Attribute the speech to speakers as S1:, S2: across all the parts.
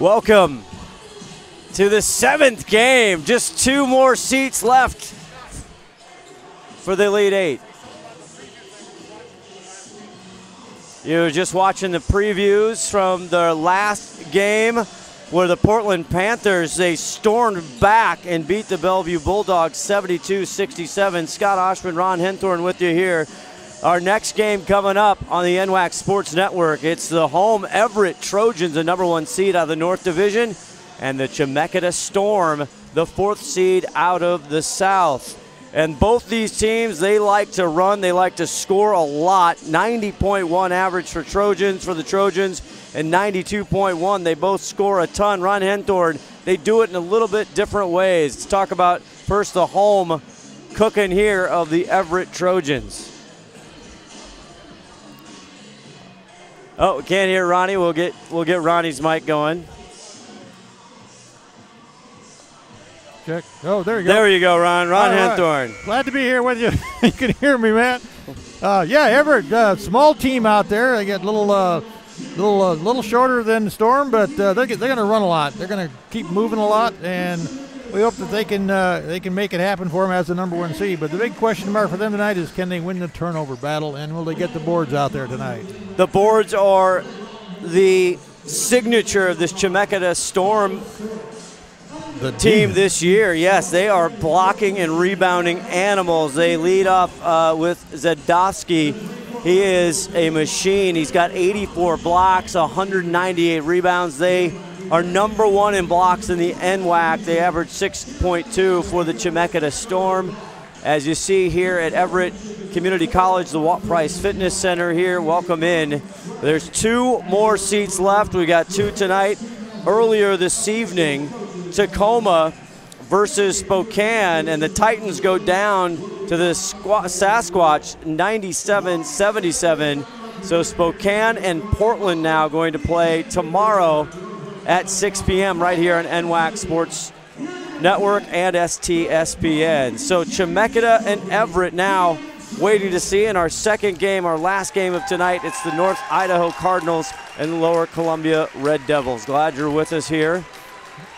S1: Welcome to the 7th game. Just 2 more seats left for the Elite 8. You were just watching the previews from the last game where the Portland Panthers, they stormed back and beat the Bellevue Bulldogs 72-67. Scott Oshman, Ron Henthorn with you here. Our next game coming up on the NWAC Sports Network. It's the home Everett Trojans, the #1 seed out of the North Division, and the Chemeketa Storm, the 4th seed out of the South. And both these teams, they like to run, they like to score a lot. 90.1 average for the Trojans, and 92.1. They both score a ton. Ron Henthorn, they do it in a little bit different ways. Let's talk about first the home cooking here of the Everett Trojans. Oh, we can't hear Ronnie. We'll get Ronnie's mic going.
S2: Check. Oh, there you go.
S1: There you go, Ron. Ron Henthorn.
S2: Right. Glad to be here with you. You can hear me, man. Yeah, Everett, small team out there. They get a little shorter than the Storm, but they're going to run a lot. They're going to keep moving a lot, and we hope that they can make it happen for them as the #1 seed. But the big question mark for them tonight is, can they win the turnover battle, and will they get the boards out there tonight?
S1: The boards are the signature of this Chemeketa Storm team this year. Yes, they are blocking and rebounding animals. They lead off with Zadovsky. He is a machine. He's got 84 blocks, 198 rebounds. They are #1 in blocks in the NWAC. They average 6.2 for the Chemeketa Storm. As you see here at Everett Community College, the Walt Price Fitness Center here. Welcome in. There's 2 more seats left. We got 2 tonight. Earlier this evening, Tacoma versus Spokane, and the Titans go down to the Sasquatch 97-77. So Spokane and Portland now going to play tomorrow at 6 p.m. right here on NWAC Sports Network and STSPN. So Chemeketa and Everett now waiting to see in our second game, our last game of tonight. It's the North Idaho Cardinals and the Lower Columbia Red Devils. Glad you're with us here.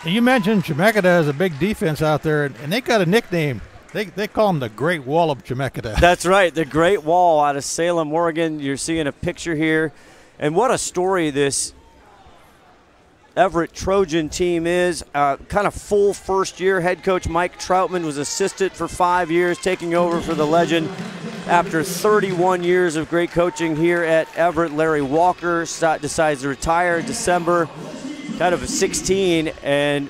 S2: You mentioned Chemeketa has a big defense out there, and they got a nickname. They call them the Great Wall of Chemeketa.
S1: That's right, the Great Wall out of Salem, Oregon. You're seeing a picture here. And what a story this Everett Trojan team is. Kind of full first year. Head coach Mike Troutman was assistant for 5 years, taking over for the legend after 31 years of great coaching here at Everett. Larry Walker decides to retire in December, kind of 16, and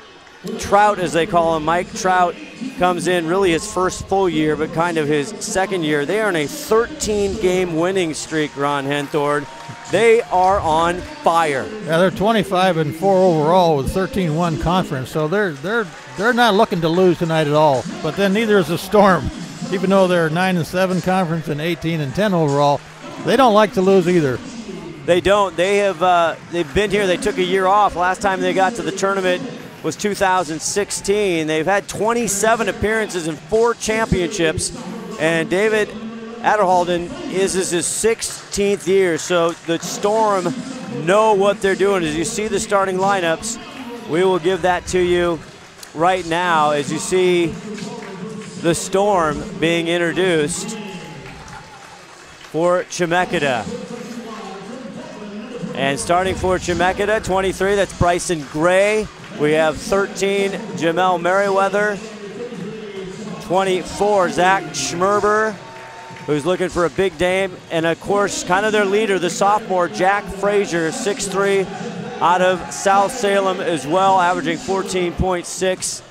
S1: Trout, as they call him, Mike Trout, comes in really his first full year, but kind of his second year. They are on a 13-game winning streak, Ron Henthorn. They are on fire.
S2: Yeah, they're 25-4 overall with 13-1 conference, so they're not looking to lose tonight at all. But then neither is the Storm, even though they're 9-7 conference and 18-10 overall. They don't like to lose either.
S1: They don't. They've been here. They took a year off. Last time they got to the tournament was 2016. They've had 27 appearances and 4 championships, and David Adderhalden is his 16th year. So the Storm know what they're doing. As you see the starting lineups, we will give that to you right now as you see the Storm being introduced for Chemeketa. And starting for Chemeketa, 23, that's Bryson Gray. We have 13, Jamel Merriweather. 24, Zach Schmerber, who's looking for a big game. And of course, kind of their leader, the sophomore, Jack Frazier, 6'3", out of South Salem as well, averaging 14.6.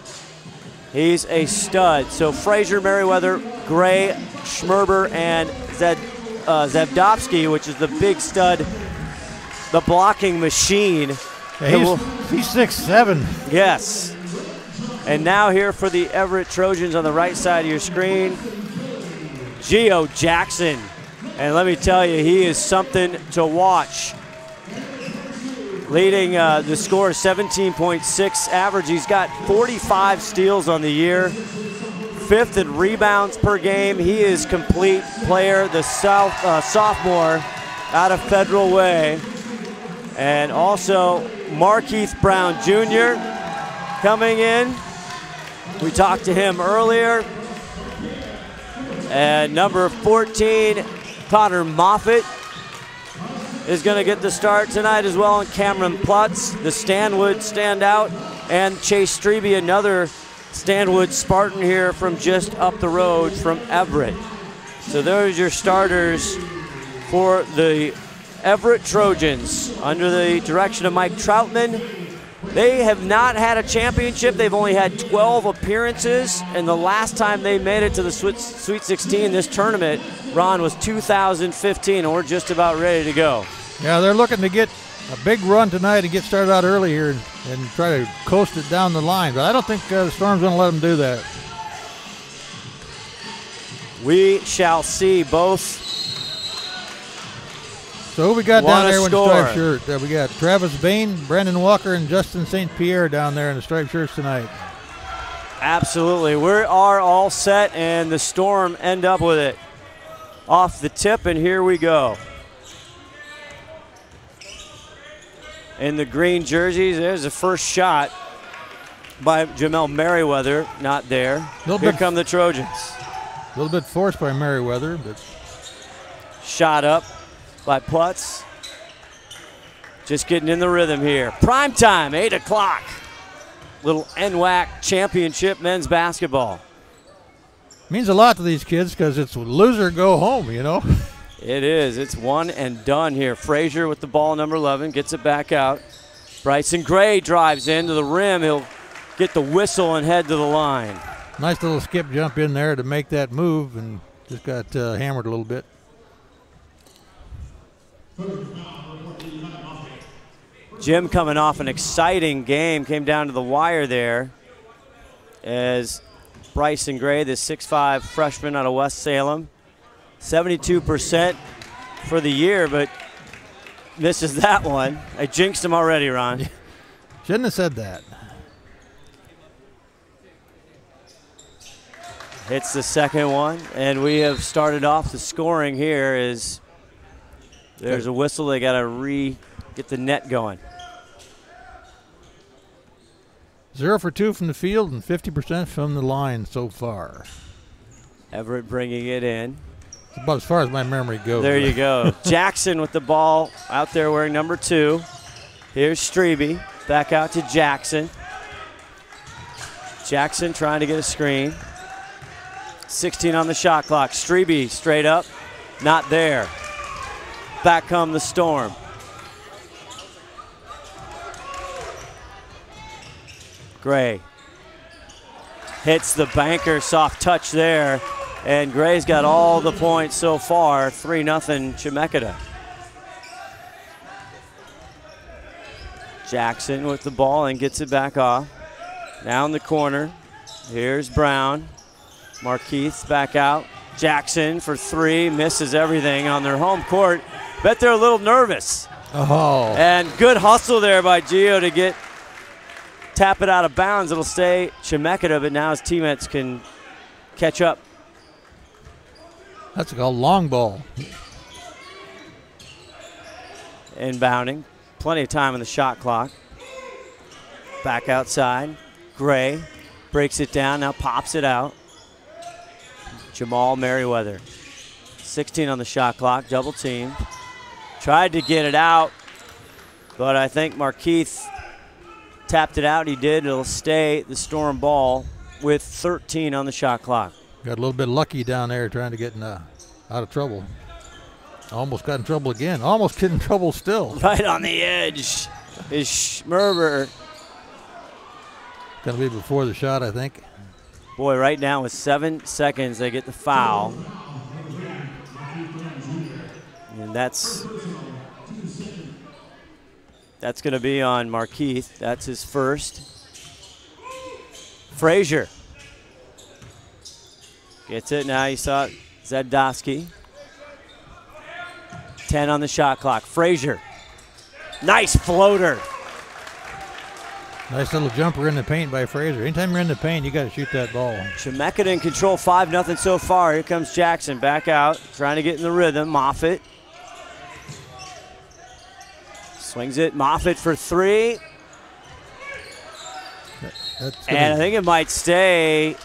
S1: He's a stud. So Frazier, Merriweather, Gray, Schmerber, and Zabdovsky, which is the big stud, the blocking machine.
S2: Yeah, he's 6'7".
S1: Yes. And now here for the Everett Trojans on the right side of your screen, Geo Jackson. And let me tell you, he is something to watch. Leading the score, 17.6 average. He's got 45 steals on the year, 5th in rebounds per game. He is complete player. The sophomore out of Federal Way. And also Markeith Brown Jr. coming in. We talked to him earlier. And number 14, Connor Moffitt, is going to get the start tonight as well. And Cameron Plutz, the Stanwood standout, and Chase Strebe, another Stanwood Spartan here from just up the road from Everett. So there's your starters for the Everett Trojans under the direction of Mike Troutman. They have not had a championship. They've only had 12 appearances, and the last time they made it to the Sweet 16 this tournament, Ron, was 2015, and we're just about ready to go.
S2: Yeah, they're looking to get a big run tonight and get started out early here and try to coast it down the line, but I don't think the Storm's going to let them do that.
S1: We shall see both.
S2: So who we got down there with the striped
S1: score.
S2: shirt? We got Travis Bain, Brandon Walker, and Justin St. Pierre down there in the striped shirts tonight.
S1: Absolutely. We are all set, and the Storm end up with it off the tip, and here we go. In the green jerseys, there's the first shot by Jamel Merriweather, not there. Here come the Trojans.
S2: A little bit forced by Merriweather, but
S1: shot up by Plutz. Just getting in the rhythm here. Prime time, 8 o'clock. Little NWAC championship men's basketball.
S2: Means a lot to these kids because it's loser go home, you know.
S1: It is. It's one and done here. Frazier with the ball, number 11, gets it back out. Bryson Gray drives into the rim. He'll get the whistle and head to the line.
S2: Nice little skip jump in there to make that move, and just got hammered a little bit.
S1: Jim coming off an exciting game, came down to the wire there as Bryson Gray, the 6'5" freshman out of West Salem, 72% for the year, but misses that one. I jinxed him already, Ron.
S2: Shouldn't have said that.
S1: Hits the second one, and we have started off the scoring here as there's a whistle. They got to get the net going.
S2: 0 for 2 from the field and 50% from the line so far.
S1: Everett bringing it in.
S2: It's about as far as my memory goes.
S1: There you go. Jackson with the ball out there wearing number 2. Here's Strebe. Back out to Jackson. Jackson trying to get a screen. 16 on the shot clock. Strebe straight up. Not there. Back come the Storm. Gray hits the banker, soft touch there, and Gray's got all the points so far, 3-0 Chemeketa. Jackson with the ball and gets it back off. Down the corner, here's Brown. Markeith back out. Jackson for 3, misses everything on their home court. Bet they're a little nervous.
S2: Oh.
S1: And good hustle there by Gio to tap it out of bounds. It'll stay Chemeketa, but now his teammates can catch up.
S2: That's a long ball.
S1: Inbounding. Plenty of time on the shot clock. Back outside. Gray breaks it down, now pops it out. Jamal Merriweather. 16 on the shot clock, double team. Tried to get it out, but I think Markeith tapped it out. He did. It'll stay the Storm ball with 13 on the shot clock.
S2: Got a little bit lucky down there trying to get out of trouble. Almost got in trouble again. Almost get in trouble still.
S1: Right on the edge is Schmerber.
S2: Going to be before the shot, I think.
S1: Boy, right now with 7 seconds, they get the foul. And that's going to be on Markeith. That's his first. Frazier gets it. Now you saw Zadowski. 10 on the shot clock. Frazier. Nice floater.
S2: Nice little jumper in the paint by Frazier. Anytime you're in the paint, you got to shoot that ball.
S1: Chemeketa in control, 5-0 so far. Here comes Jackson back out, trying to get in the rhythm. Moffitt. Swings it, Moffitt for three. And I think it might stay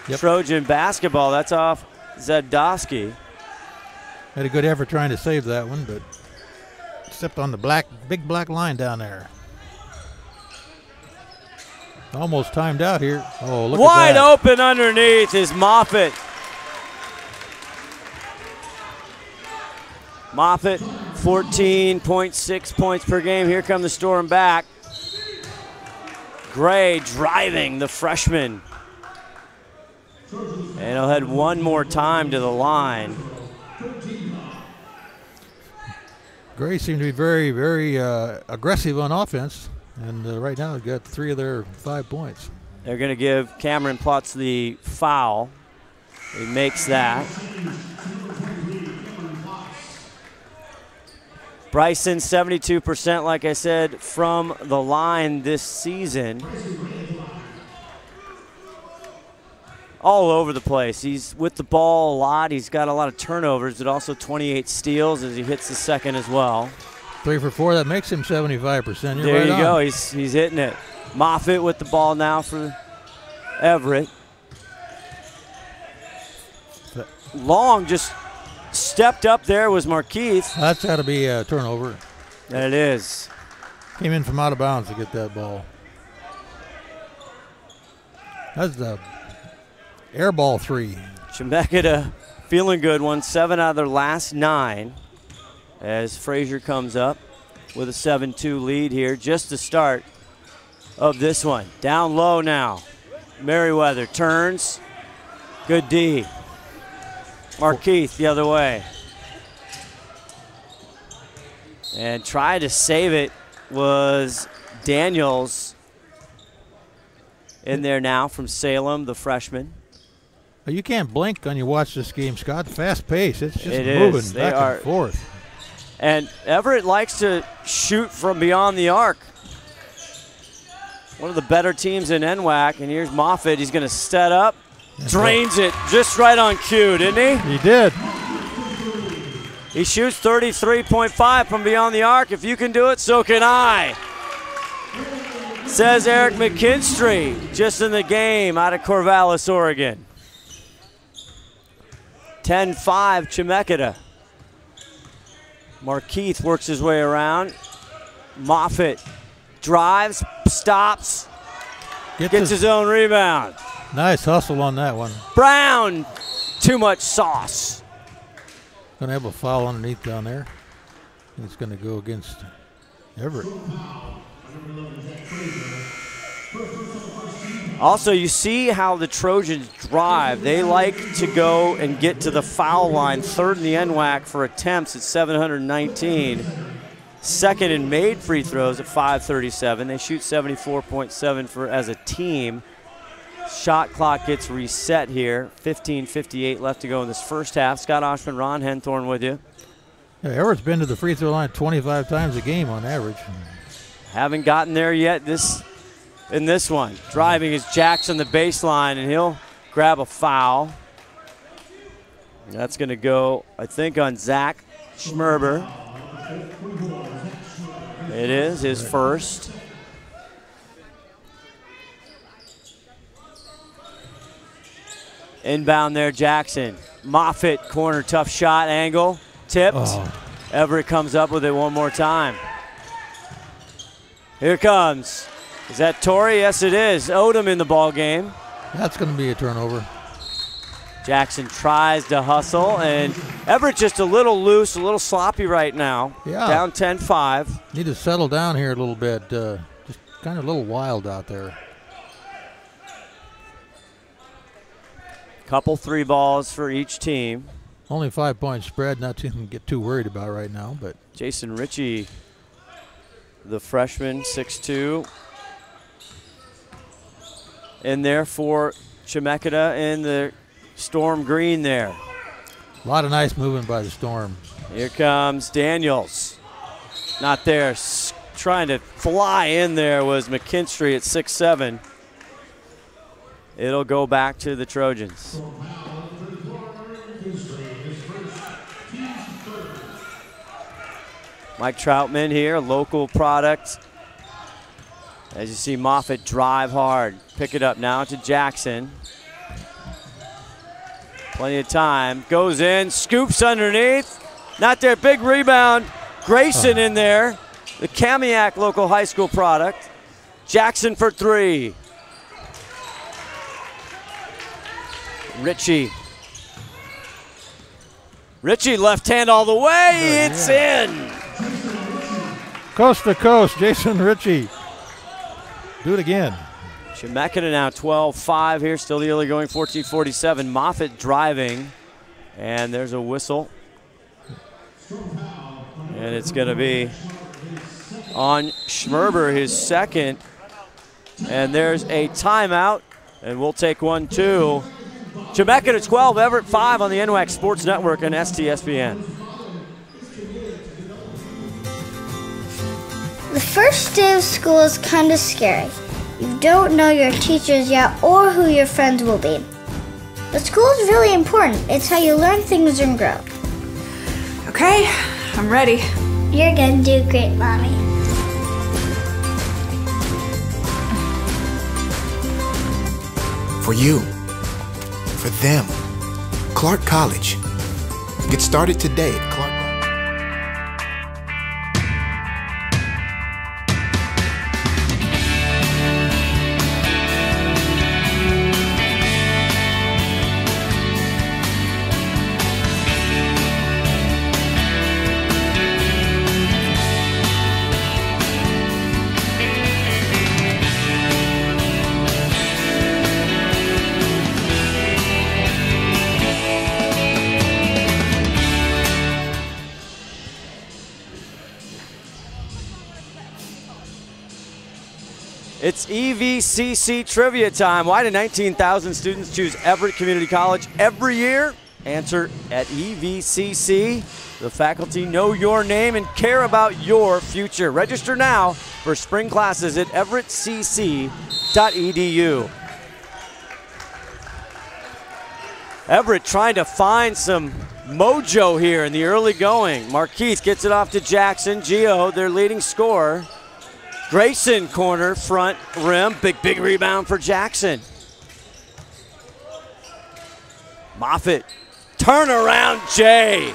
S1: Trojan basketball. That's off Zadowski.
S2: Had a good effort trying to save that one, but stepped on the big black line down there. Almost timed out here. Oh, look
S1: wide
S2: at that.
S1: Open underneath is Moffitt. Moffitt, 14.6 points per game. Here come the Storm back. Gray driving the freshman. And he'll head one more time to the line.
S2: Gray seemed to be very, very aggressive on offense. And right now he's got 3 of their 5 points.
S1: They're going to give Cameron Plutz the foul. He makes that. Bryson, 72%, like I said, from the line this season. All over the place. He's with the ball a lot. He's got a lot of turnovers, but also 28 steals as he hits the second as well.
S2: 3 for 4, that makes him 75%. You're
S1: there
S2: right
S1: you
S2: on.
S1: go. He's hitting it. Moffitt with the ball now for Everett. Long just stepped up there was Markeith.
S2: That's got to be a turnover.
S1: And it is.
S2: Came in from out of bounds to get that ball. That's the air ball 3.
S1: Chemeketa feeling good, won 7 out of their last 9 as Frazier comes up with a 7-2 lead here. Just the start of this one. Down low now. Merriweather turns. Good D. Markeith the other way. And try to save it was Daniels in there now from Salem, the freshman.
S2: You can't blink when you watch this game, Scott. Fast pace. It's just
S1: it
S2: moving
S1: is.
S2: back and forth.
S1: And Everett likes to shoot from beyond the arc. One of the better teams in NWAC. And here's Moffitt. He's going to set up. Drains it just right on cue, didn't he?
S2: He did.
S1: He shoots 33.5 from beyond the arc. If you can do it, so can I. Says Eric McKinstry, just in the game out of Corvallis, Oregon. 10-5 Chemeketa. Markeith works his way around. Moffitt drives, stops, gets his own rebound.
S2: Nice hustle on that one.
S1: Brown, too much sauce.
S2: Going to have a foul underneath down there. And it's going to go against Everett.
S1: Also, you see how the Trojans drive. They like to go and get to the foul line. 3rd in the NWAC for attempts at 719. 2nd in made free throws at 537. They shoot 74.7 as a team. Shot clock gets reset here. 15:58 left to go in this first half. Scott Oshman, Ron Henthorn with you.
S2: Yeah, Everett's been to the free throw line 25 times a game on average. Haven't
S1: gotten there yet in this one. Driving is Jackson the baseline, and he'll grab a foul. That's going to go, I think, on Zach Schmerber. It is his first. Inbound there, Jackson. Moffitt, corner, tough shot, angle, tipped.
S2: Oh.
S1: Everett comes up with it one more time. Here comes. Is that Tourney? Yes, it is. Odom in the ball game.
S2: That's going to be a turnover.
S1: Jackson tries to hustle, and Everett just a little loose, a little sloppy right now.
S2: Yeah.
S1: Down 10-5.
S2: Need to settle down here a little bit. Just kind of a little wild out there.
S1: Couple 3 balls for each team.
S2: Only 5-point spread, not to get too worried about right now. But
S1: Jason Ritchie, the freshman, 6'2". In there for Chemeketa in the Storm green there.
S2: A lot of nice movement by the Storm.
S1: Here comes Daniels. Not there. Trying to fly in there was McKinstry at 6'7". It'll go back to the Trojans. Mike Troutman here, local product. As you see Moffitt drive hard. Pick it up now to Jackson. Plenty of time. Goes in, scoops underneath. Not there, big rebound. Grayson in there. The Chemeketa local high school product. Jackson for three. Ritchie. Ritchie left hand all the way. It's in.
S2: Coast to coast, Jason Ritchie. Do it again.
S1: Chemeketa now 12-5 here. Still the early going 14-47. Moffitt driving. And there's a whistle. And it's going to be on Schmerber, his second. And there's a timeout. And we'll take one, too. Chemeketa 12, Everett 5 on the NWAC Sports Network and STSPN.
S3: The first day of school is kind of scary. You don't know your teachers yet or who your friends will be. But school is really important. It's how you learn things and grow.
S4: Okay, I'm ready.
S3: You're gonna do great, Mommy.
S5: For you. For them. Clark College. Get started today at Clark.
S1: It's EVCC trivia time. Why do 19,000 students choose Everett Community College every year? Answer at EVCC. The faculty know your name and care about your future. Register now for spring classes at everettcc.edu. Everett trying to find some mojo here in the early going. Marquise gets it off to Jackson. Gio, their leading scorer. Grayson corner, front rim. Big rebound for Jackson. Moffitt, turnaround Jay.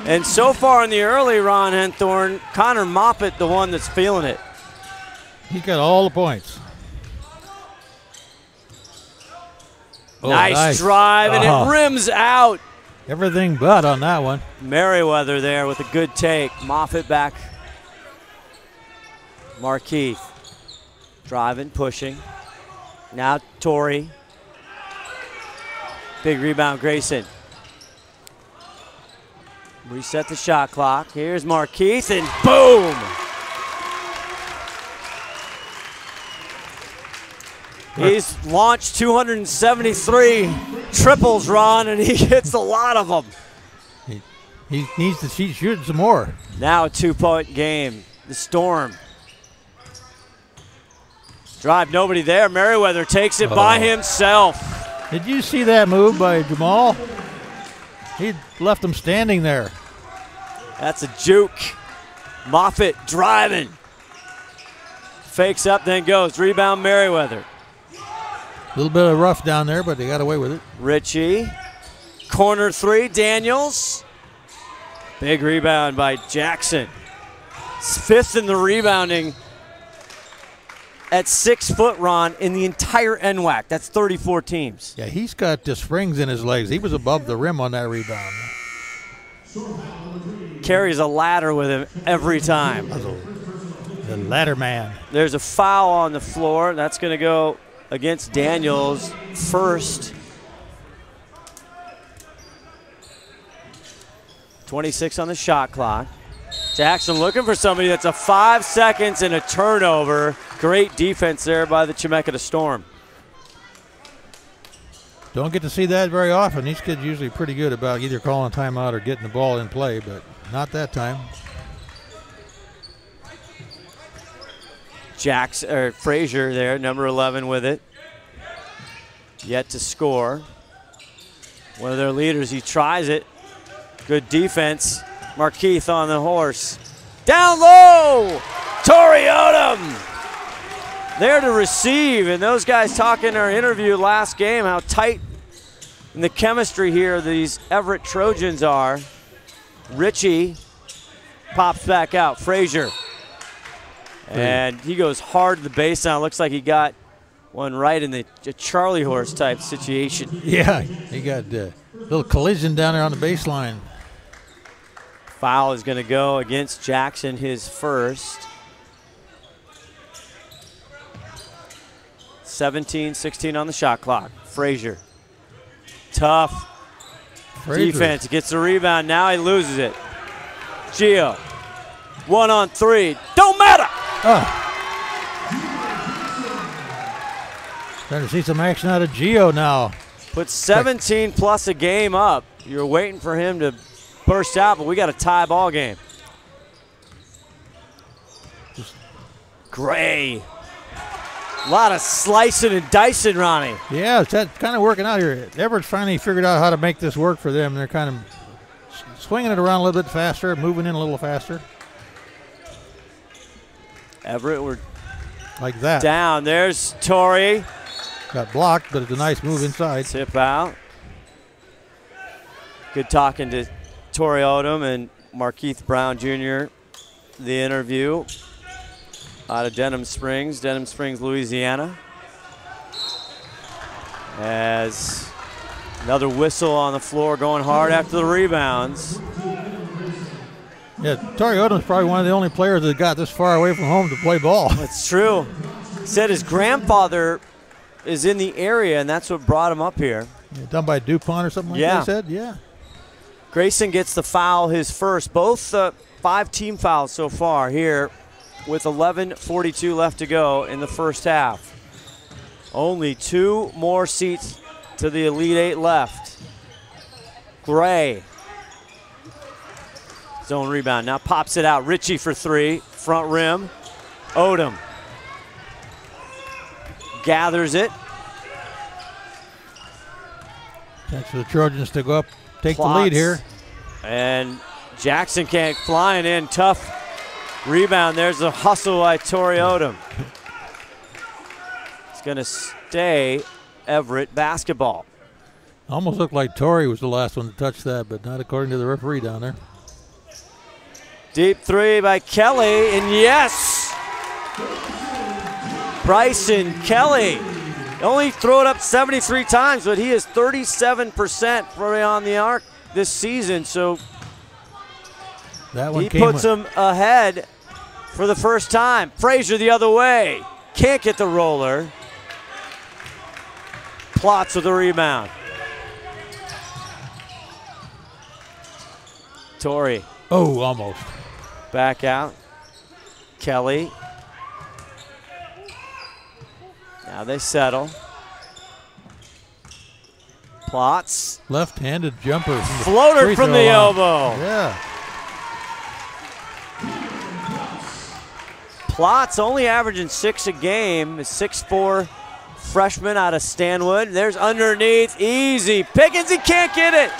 S1: And so far in the early, Ron Henthorn, Connor Moffitt the one that's feeling it.
S2: He got all the points. Oh,
S1: nice drive, and it rims out.
S2: Everything but on that one.
S1: Merriweather there with a good take. Moffitt back. Markeith driving, pushing. Now Tourney. Big rebound, Grayson. Reset the shot clock. Here's Markeith, and boom! He's launched 273 triples, Ron, and he hits a lot of them.
S2: He needs to shoot some more.
S1: Now a 2-point game. The Storm. Drive, nobody there. Merriweather takes it by himself.
S2: Did you see that move by Jamal? He left him standing there.
S1: That's a juke. Moffitt driving. Fakes up, then goes. Rebound, Merriweather.
S2: A little bit of rough down there, but they got away with it.
S1: Ritchie. Corner three, Daniels. Big rebound by Jackson. Fifth in the rebounding at 6 foot, Ron, in the entire NWAC. That's 34 teams.
S2: Yeah, he's got the springs in his legs. He was above the rim on that rebound.
S1: Carries a ladder with him every time.
S2: The ladder man.
S1: There's a foul on the floor. That's going to go against Daniels first. 26 on the shot clock. Jackson looking for somebody. That's a 5 seconds and a turnover. Great defense there by the Chemeketa Storm.
S2: Don't get to see that very often. These kids usually pretty good about either calling timeout or getting the ball in play, but not that time.
S1: Frazier there, number 11 with it. Yet to score. One of their leaders, he tries it. Good defense. Markeith on the horse. Down low, Tourney there to receive. And those guys talking in our interview last game how tight in the chemistry here these Everett Trojans are. Richie pops back out. Frazier. And he goes hard to the baseline. Looks like he got one right in the Charlie horse type situation.
S2: Yeah, he got a little collision down there on the baseline.
S1: Foul is going to go against Jackson, his first. 17-16 on the shot clock. Frazier. Tough defense. Gets the rebound. Now he loses it. Gio. 1-on-3. Don't matter.
S2: Trying to see some action out of Gio now.
S1: Put 17 plus a game up. You're waiting for him to burst out, but we got a tie ball game. Gray. A lot of slicing and dicing, Ronnie.
S2: Yeah, it's kind of working out here. Everett's finally figured out how to make this work for them. They're kind of swinging it around a little bit faster, moving in a little faster.
S1: Everett, we're
S2: like that.
S1: Down. There's Tourney.
S2: Got blocked, but it's a nice move inside.
S1: Tip out. Good talking to Tourney and Markeith Brown Jr. The interview out of Denham Springs, Louisiana. As another whistle on the floor, going hard after the rebounds.
S2: Yeah, Tourney Odom's probably one of the only players that got this far away from home to play ball.
S1: That's true. He said his grandfather is in the area, and that's what brought him up here.
S2: Yeah, done by DuPont or something like that, he said? Yeah.
S1: Grayson gets the foul, his first. Both 5 team fouls so far here with 11:42 left to go in the first half. Only 2 more seats to the Elite 8 left. Gray. Zone rebound, now pops it out. Richie for 3, front rim. Odom gathers it.
S2: Chance for the Trojans to go up, take the lead here.
S1: And Jackson can't, flying in, tough rebound. There's a hustle by Tourney Odom. It's going to stay Everett basketball.
S2: Almost looked like Tourney was the last one to touch that, but not according to the referee down there.
S1: Deep 3 by Kelly, and yes! Bryson Kelly. Only throw it up 73 times, but he is 37% from beyond the arc this season, so
S2: that one
S1: he puts him ahead for the first time. Frazier the other way. Can't get the roller. Plots with the rebound. Tourney.
S2: Oh, almost.
S1: Back out. Kelly. Now they settle. Plots.
S2: Left-handed jumper.
S1: Floater from the elbow.
S2: Yeah.
S1: Plots only averaging 6 a game. A 6'4" freshman out of Stanwood. There's underneath. Easy. Pickens, he can't get it.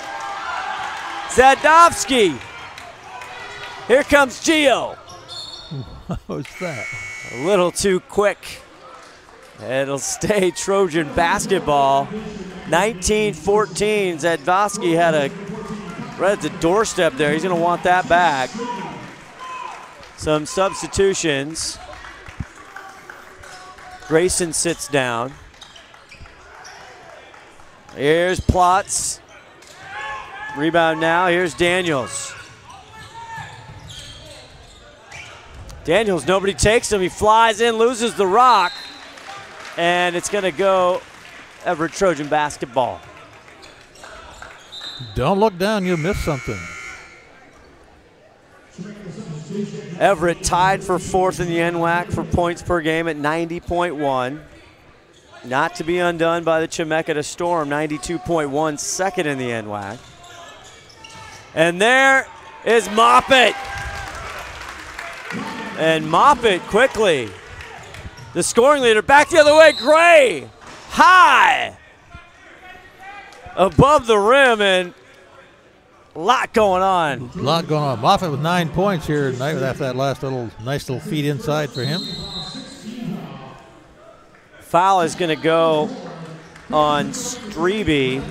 S1: Zadovsky. Here comes Gio.
S2: What was that?
S1: A little too quick. It'll stay Trojan basketball. 19-14. Zadovsky had a right at the doorstep there. He's going to want that back. Some substitutions. Grayson sits down. Here's Plots. Rebound now. Here's Daniels. Daniels, nobody takes him. He flies in, loses the rock. And it's going to go Everett Trojan basketball.
S2: Don't look down, you'll miss something.
S1: Everett tied for 4th in the NWAC for points per game at 90.1. Not to be undone by the Chemeketa Storm, 92.1, second in the NWAC. And there is Moppet. And Moppet quickly. The scoring leader back the other way, Gray. High. Above the rim, and lot going on.
S2: A lot going on. Moffitt with 9 points here tonight after that last nice little feed inside for him.
S1: Foul is going to go on Strebe.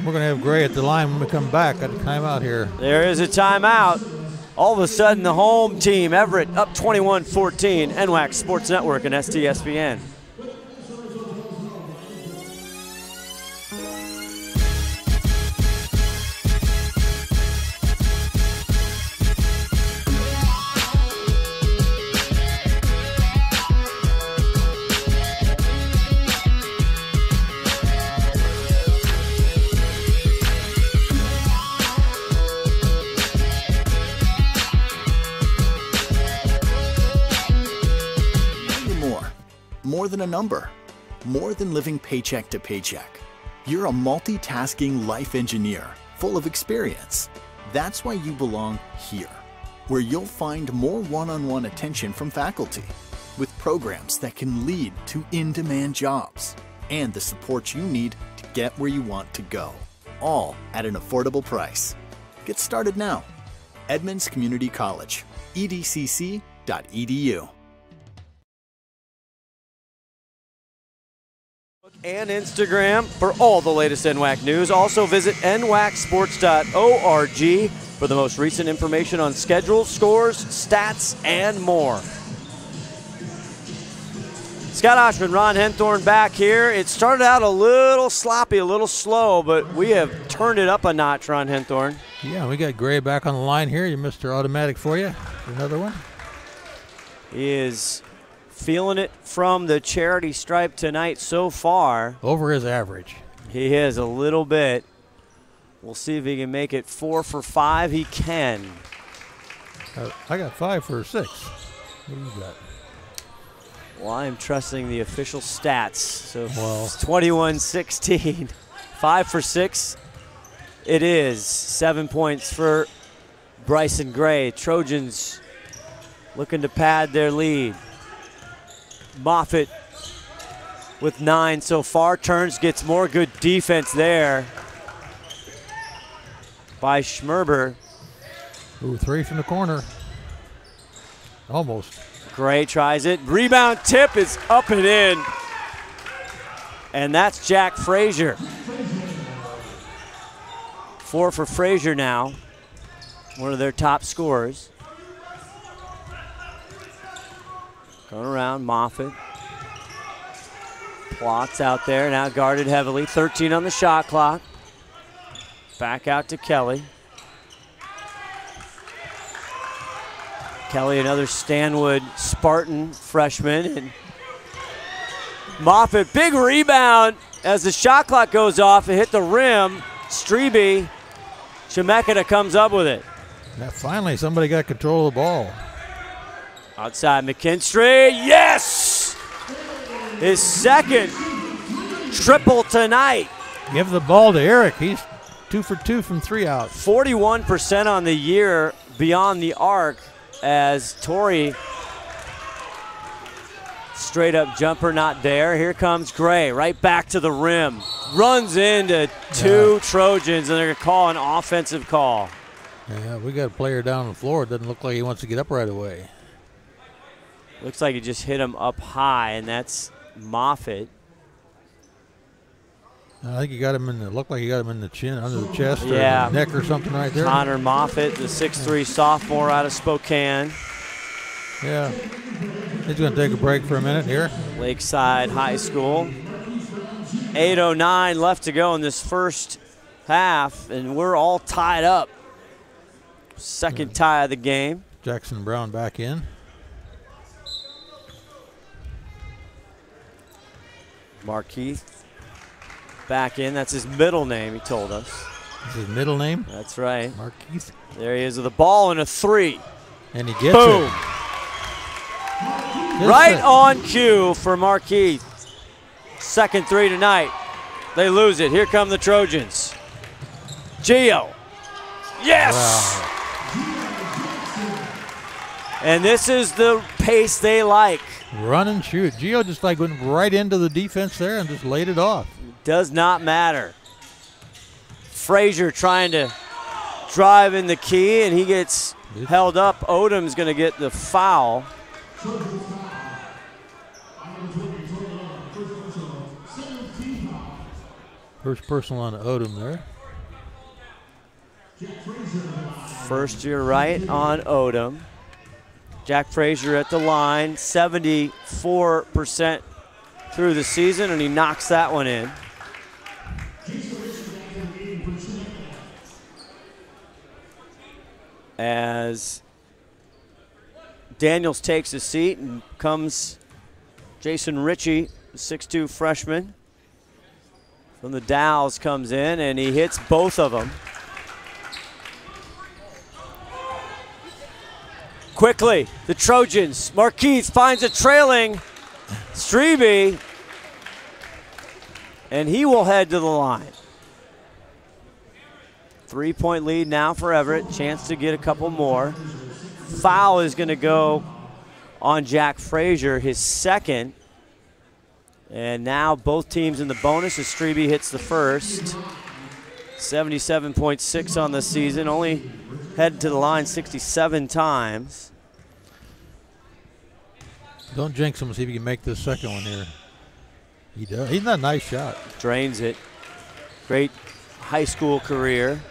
S2: We're going to have Gray at the line when we come back. Got a timeout here.
S1: There is a timeout. All of a sudden, the home team, Everett, up 21-14. NWAC Sports Network and STSPN.
S6: More than a number, more than living paycheck to paycheck. You're a multitasking life engineer full of experience. That's why you belong here, where you'll find more one-on-one attention from faculty, with programs that can lead to in-demand jobs, and the support you need to get where you want to go, all at an affordable price. Get started now. Edmonds Community College, edcc.edu.
S1: And Instagram for all the latest NWAC news. Also visit nwacsports.org for the most recent information on schedules, scores, stats, and more. Scott Oshman, Ron Henthorn back here. It started out a little sloppy, a little slow, but we have turned it up a notch, Ron Henthorn.
S2: Yeah, we got Gray back on the line here. You Mr. Automatic for you. Another one.
S1: He is feeling it from the charity stripe tonight so far.
S2: Over his average.
S1: He is a little bit. We'll see if he can make it 4 for 5. He can.
S2: I got 5 for 6. What do you got?
S1: Well, I'm trusting the official stats. So it's 21-16. 5 for 6. It is 7 points for Bryson Gray. Trojans looking to pad their lead. Moffitt with 9 so far. Turns, gets more good defense there by Schmerber.
S2: Ooh, 3 from the corner. Almost.
S1: Gray tries it. Rebound tip is up and in. And that's Jack Frazier. 4 for Frazier now. One of their top scorers. Going around, Moffitt. Plots out there, now guarded heavily. 13 on the shot clock. Back out to Kelly. Kelly, another Stanwood Spartan freshman. And Moffitt, big rebound as the shot clock goes off. It hit the rim. Strebe, Chemeketa comes up with it.
S2: Now finally somebody got control of the ball.
S1: Outside McKinstry, yes! His second triple tonight.
S2: Give the ball to Eric. He's 2 for 2 from 3 out.
S1: 41% on the year beyond the arc as Tourney, straight up jumper not there. Here comes Gray, right back to the rim. Runs into 2 Trojans, and they're going to call an offensive call.
S2: Yeah, we got a player down on the floor. It doesn't look like he wants to get up right away.
S1: Looks like he just hit him up high, and that's Moffitt.
S2: I think he got him in the, looked like he got him in the chin, under the chest, or
S1: the
S2: neck or something right there.
S1: Connor Moffitt, the 6'3" sophomore out of Spokane.
S2: Yeah. He's going to take a break for a minute here.
S1: Lakeside High School. 8:09 left to go in this first half, and we're all tied up. Second tie of the game.
S2: Jackson Brown back in.
S1: Markeith back in. That's his middle name, he told us.
S2: That's his middle name?
S1: That's right.
S2: Markeith.
S1: There he is with the ball and a 3.
S2: And he gets
S1: Boom.
S2: it.
S1: Right on cue for Markeith. Second 3 tonight. They lose it. Here come the Trojans. Gio. Yes!
S2: Wow.
S1: And this is the pace they like.
S2: Run and shoot. Gio just like went right into the defense there and just laid it off.
S1: Does not matter. Frazier trying to driving the key, and he gets held up. Odom's going to get the foul.
S2: First personal on Odom there.
S1: First year right on Odom. Jack Frazier at the line, 74% through the season, and he knocks that one in. As Daniels takes his seat and comes Jason Ritchie, 6'2" freshman from the Dows, comes in and he hits both of them. Quickly, the Trojans. Marquise finds a trailing Strebe, and he will head to the line. 3-point lead now for Everett. Chance to get a couple more. Foul is going to go on Jack Frazier, his second. And now both teams in the bonus as Strebe hits the first. 77.6 on the season. Only headed to the line 67 times.
S2: Don't jinx him. See if you can make this second one here. He does. He's not a nice shot.
S1: Drains it. Great high school career.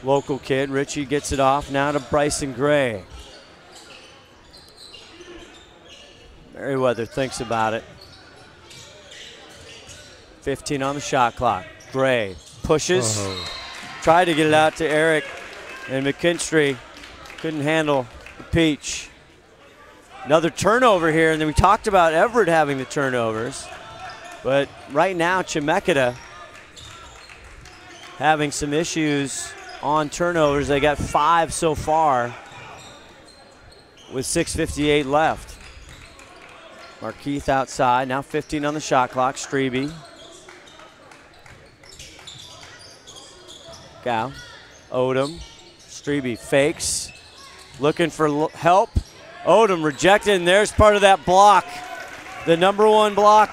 S1: Local kid. Ritchie gets it off now to Bryson Gray. Merriweather thinks about it. 15 on the shot clock. Gray pushes. Tried to get it out to Eric, and McKinstry couldn't handle the peach. Another turnover here, and then we talked about Everett having the turnovers. But right now, Chemeketa having some issues on turnovers. They got 5 so far with 6:58 left. Markeith outside, now 15 on the shot clock. Strebe. Gow. Odom. Strebe fakes. Looking for help. Odom rejected, and there's part of that block. The #1 block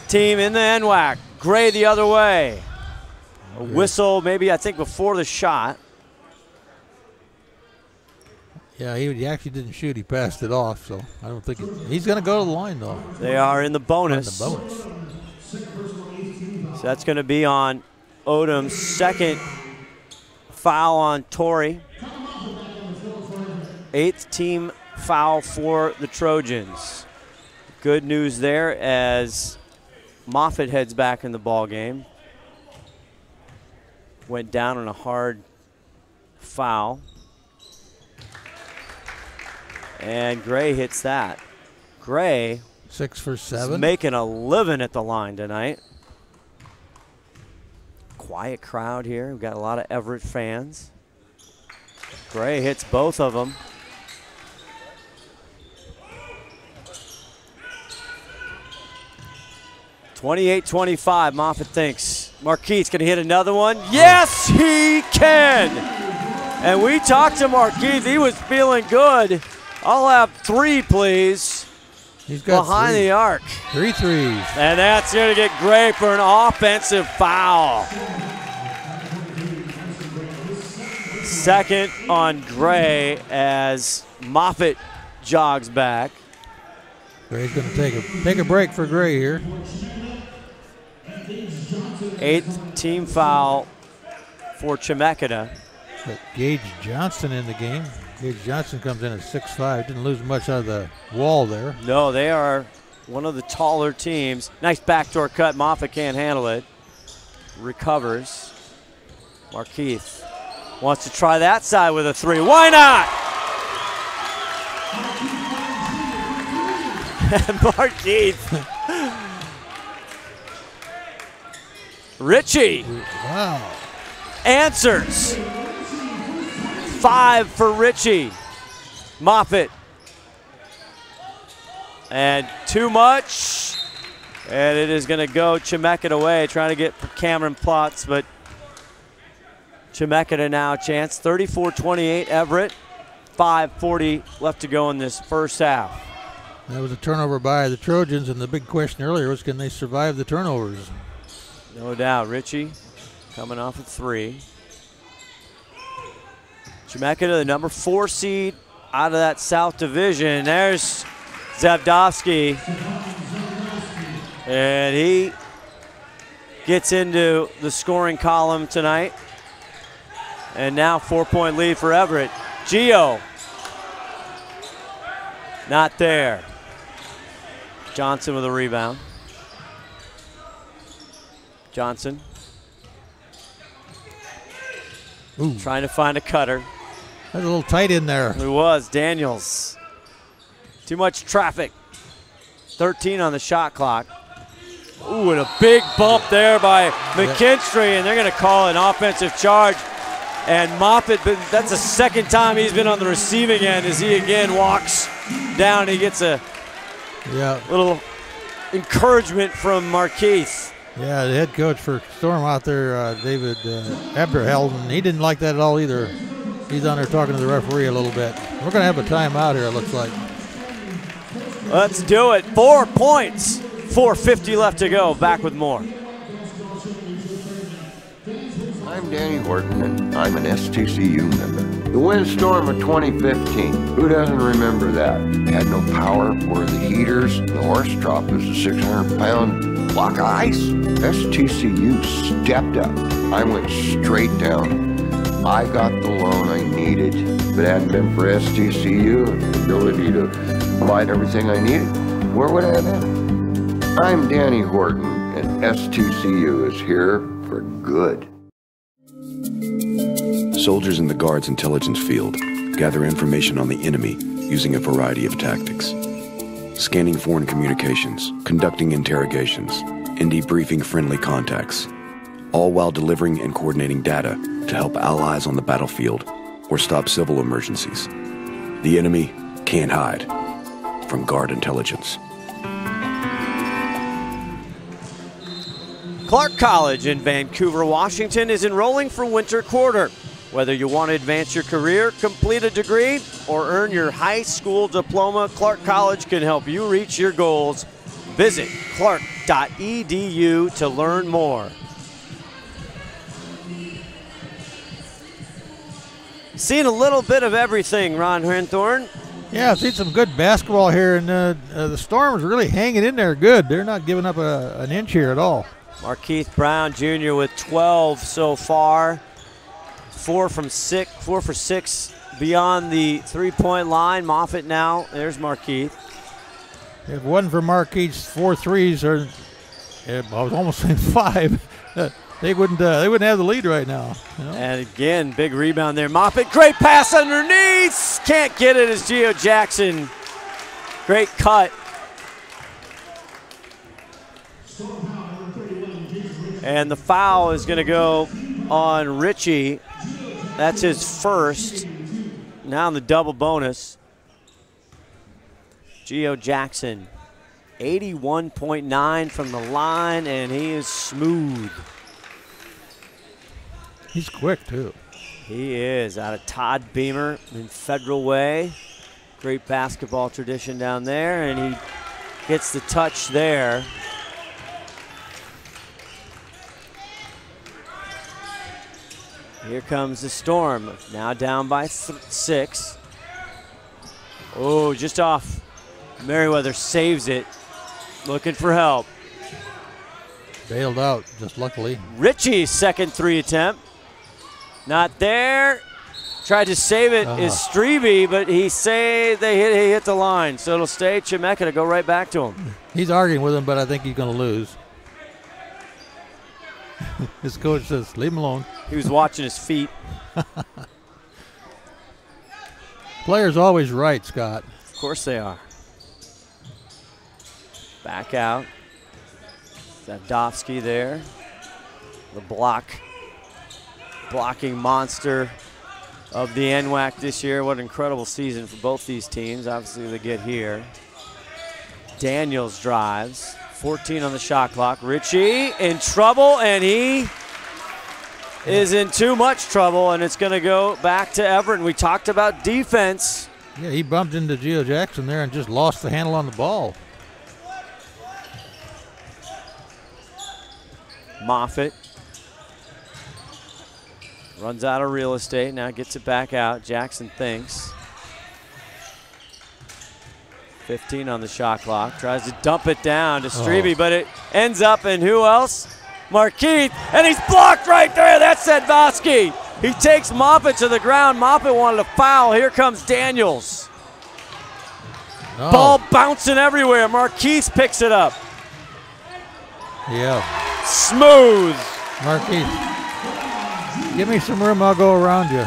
S1: team in the NWAC. Gray the other way. A whistle, maybe I think before the shot.
S2: Yeah, he actually didn't shoot. He passed it off, so I don't think he's going to go to the line, though.
S1: They are in the bonus.
S2: In the bonus.
S1: So that's going to be on Odom's second foul on Tourney. 8th team foul for the Trojans. Good news there as Moffitt heads back in the ball game. Went down on a hard foul. And Gray hits that. Gray
S2: 6 for 7.
S1: Making a living at the line tonight. Quiet crowd here. We've got a lot of Everett fans. Gray hits both of them. (28-25). Moffitt thinks Marquise going to hit another one. Yes, he can. And we talked to Marquise. He was feeling good. I'll have 3, please.
S2: He's got
S1: behind
S2: 3.
S1: the arc.
S2: 3 threes.
S1: And that's going to get Gray for an offensive foul. Second on Gray as Moffitt jogs back.
S2: Gray's going to take a break for Gray here.
S1: 8th team foul for Chemeketa.
S2: But Gage Johnson in the game. Gage Johnson comes in at 6'5". Didn't lose much out of the wall there.
S1: No, they are one of the taller teams. Nice backdoor cut. Moffitt can't handle it. Recovers. Markeith wants to try that side with a 3. Why not? And Markeith. Ritchie.
S2: Wow.
S1: Answers. 5 for Ritchie. Moffitt. And too much. And it is going to go Chemeketa away, trying to get Cameron Plotz, but Chemeketa now a chance. 34-28 Everett. 5:40 left to go in this first half.
S2: That was a turnover by the Trojans, and the big question earlier was, can they survive the turnovers?
S1: No doubt. Ritchie coming off a 3. Chemeketa, the number 4 seed out of that South Division. There's Zabdowski. And he gets into the scoring column tonight. And now 4-point lead for Everett. Gio. Not there. Johnson with a rebound. Johnson.
S2: Ooh.
S1: Trying to find a cutter.
S2: That's a little tight in there.
S1: It was. Daniels. Too much traffic. 13 on the shot clock. Ooh, and a big bump there by McKinstry, and they're going to call an offensive charge. And Moffitt, that's the second time he's been on the receiving end as he again walks down. He gets a little encouragement from Markeith.
S2: Yeah, the head coach for Storm out there, David Everett, he didn't like that at all either. He's on there talking to the referee a little bit. We're going to have a timeout here, it looks like.
S1: Let's do it. 4 points. 4:50 left to go. Back with more.
S7: I'm Danny Horton, and I'm an STCU member. The windstorm of 2015, who doesn't remember that? Had no power, were the heaters, the horse trough was a 600-pound block of ice. STCU stepped up. I went straight down. I got the loan I needed. If it hadn't been for STCU and the ability to provide everything I needed, where would I have been? I'm Danny Horton, and STCU is here for good.
S8: Soldiers in the Guard's intelligence field gather information on the enemy using a variety of tactics. Scanning foreign communications, conducting interrogations, and debriefing friendly contacts, all while delivering and coordinating data to help allies on the battlefield or stop civil emergencies. The enemy can't hide from Guard intelligence.
S1: Clark College in Vancouver, Washington is enrolling for winter quarter. Whether you want to advance your career, complete a degree, or earn your high school diploma, Clark College can help you reach your goals. Visit clark.edu to learn more. Seeing a little bit of everything, Ron Hrenthorn.
S2: Yeah, I've seen some good basketball here, and the Storm is really hanging in there good. They're not giving up an inch here at all.
S1: Markeith Brown Jr. with 12 so far. 4 for 6 beyond the three-point line. Moffitt now. There's Markeith.
S2: If it wasn't for Markeith's 4 threes, or I was almost saying 5, they wouldn't have the lead right now. You know?
S1: And again, big rebound there. Moffitt, great pass underneath. Can't get it as Gio Jackson. Great cut. And the foul is going to go on Richie. That's his first. Now in the double bonus. Gio Jackson, 81.9 from the line, and he is smooth.
S2: He's quick, too.
S1: He is, out of Todd Beamer in Federal Way. Great basketball tradition down there, and he gets the touch there. Here comes the Storm, now down by 6. Oh, just off. Merriweather saves it, looking for help.
S2: Bailed out, just luckily.
S1: Richie's second 3 attempt. Not there. Tried to save it is Strebe, but he hit the line. So it'll stay Chemeketa to go right back to him.
S2: He's arguing with him, but I think he's going to lose. His coach says, leave him alone.
S1: He was watching his feet.
S2: Players always right, Scott.
S1: Of course they are. Back out. Zabdowski there. The blocking monster of the NWAC this year. What an incredible season for both these teams. Obviously they get here. Daniels drives. 14 on the shot clock. Richie in trouble, and he is in too much trouble, and it's going to go back to Everett. And we talked about defense.
S2: Yeah, he bumped into Gio Jackson there and just lost the handle on the ball.
S1: Moffitt. Runs out of real estate, now gets it back out. Jackson thinks. 15 on the shot clock. Tries to dump it down to Strebe, but it ends up in who else? Markeith, and he's blocked right there. That's Sedvosky. He takes Moppet to the ground. Moppet wanted a foul. Here comes Daniels. Ball bouncing everywhere. Markeith picks it up.
S2: Yeah.
S1: Smooth.
S2: Markeith, give me some room, I'll go around you.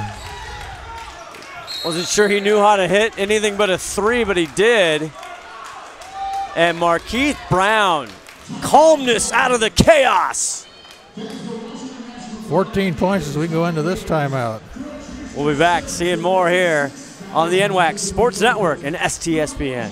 S1: Wasn't sure he knew how to hit anything but a 3, but he did. And Markeith Brown, calmness out of the chaos.
S2: 14 points as we go into this timeout.
S1: We'll be back seeing more here on the NWAC Sports Network and STSPN.